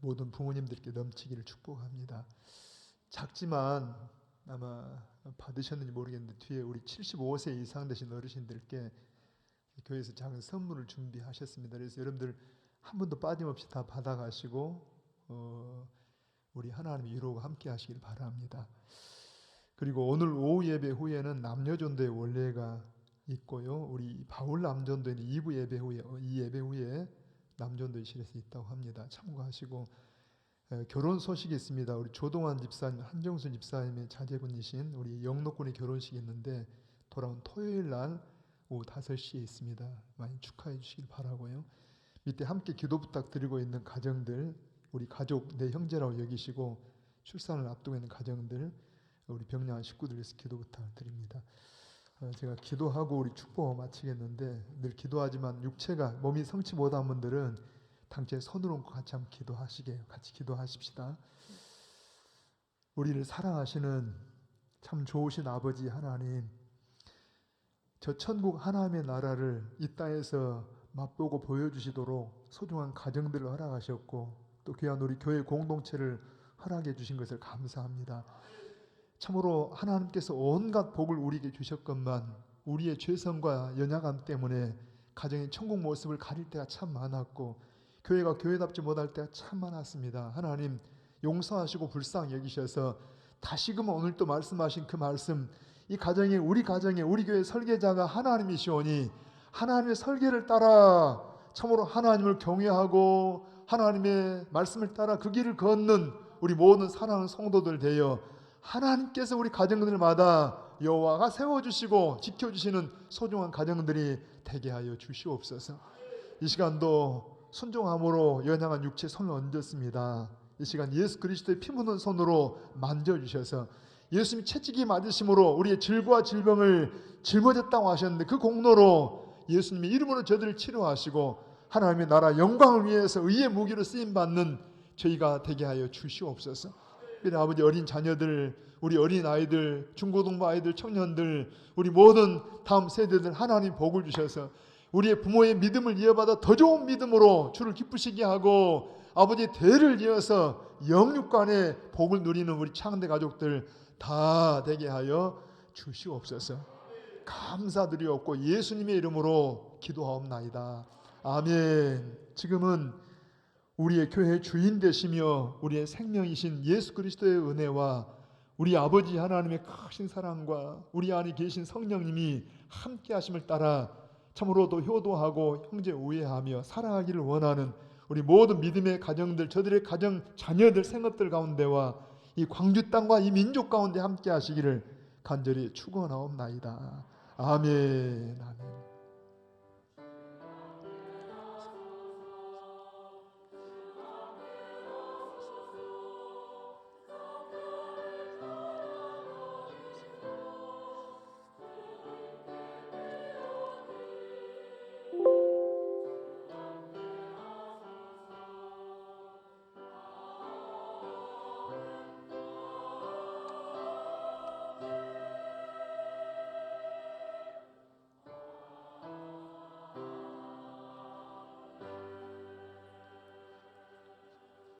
모든 부모님들께 넘치기를 축복합니다. 작지만 아마 받으셨는지 모르겠는데 뒤에 우리 75세 이상 되신 어르신들께 교회에서 작은 선물을 준비하셨습니다. 그래서 여러분들 한 번도 빠짐없이 다 받아가시고 우리 하나님의 위로가 함께 하시길 바랍니다. 그리고 오늘 오후 예배 후에는 남녀전도의 원례가 있고요. 우리 바울 남전도에는 2부 예배 후에 이 예배 후에 남전도실에서 있다고 합니다. 참고하시고 결혼 소식이 있습니다. 우리 조동환 집사님, 한정수 집사님의 자제분이신 우리 영록군의 결혼식이 있는데 돌아온 토요일 날 오후 5시에 있습니다. 많이 축하해 주시길 바라고요. 밑에 함께 기도 부탁드리고 있는 가정들, 우리 가족 내 형제라고 여기시고 출산을 앞두고 있는 가정들, 우리 병량한 식구들에서 기도 부탁드립니다. 제가 기도하고 우리 축복 마치겠는데 늘 기도하지만 육체가 몸이 성치 못한 분들은 당체 손을 얹고 같이 한번 기도하시게요. 같이 기도하십시다. 우리를 사랑하시는 참 좋으신 아버지 하나님, 저 천국 하나님의 나라를 이 땅에서 맛보고 보여주시도록 소중한 가정들을 허락하셨고 또 귀한 우리 교회 공동체를 허락해 주신 것을 감사합니다. 참으로 하나님께서 온갖 복을 우리에게 주셨건만 우리의 죄성과 연약함 때문에 가정의 천국 모습을 가릴 때가 참 많았고 교회가 교회답지 못할 때가 참 많았습니다. 하나님 용서하시고 불쌍히 여기셔서 다시금 오늘 또 말씀하신 그 말씀, 이 가정에 우리 교회 설계자가 하나님이시오니 하나님의 설계를 따라 참으로 하나님을 경외하고 하나님의 말씀을 따라 그 길을 걷는 우리 모든 사랑하는 성도들 되어 하나님께서 우리 가정들마다 여호와가 세워주시고 지켜주시는 소중한 가정들이 되게 하여 주시옵소서. 이 시간도 순종함으로 연약한 육체에 손을 얹었습니다. 이 시간 예수 그리스도의 피 묻은 손으로 만져주셔서 예수님이 채찍이 맞으심으로 우리의 질과 질병을 짊어졌다고 하셨는데 그 공로로 예수님의 이름으로 저들을 치료하시고 하나님의 나라 영광을 위해서 의의 무기로 쓰임받는 저희가 되게 하여 주시옵소서. 우리 아버지 어린 자녀들, 우리 어린 아이들, 중고등부 아이들, 청년들, 우리 모든 다음 세대들 하나님 복을 주셔서 우리의 부모의 믿음을 이어받아 더 좋은 믿음으로 주를 기쁘시게 하고 아버지 대를 이어서 영육간의 복을 누리는 우리 창대 가족들 다 되게 하여 주시옵소서. 감사드리옵고 예수님의 이름으로 기도하옵나이다. 아멘. 지금은 우리의 교회 주인 되시며 우리의 생명이신 예수 그리스도의 은혜와 우리 아버지 하나님의 크신 사랑과 우리 안에 계신 성령님이 함께 하심을 따라 참으로도 효도하고 형제 우애하며 살아가기를 원하는 우리 모든 믿음의 가정들, 저들의 가정 자녀들 생업들 가운데와 이 광주 땅과 이 민족 가운데 함께 하시기를 간절히 축원하옵나이다. 아멘. 아멘.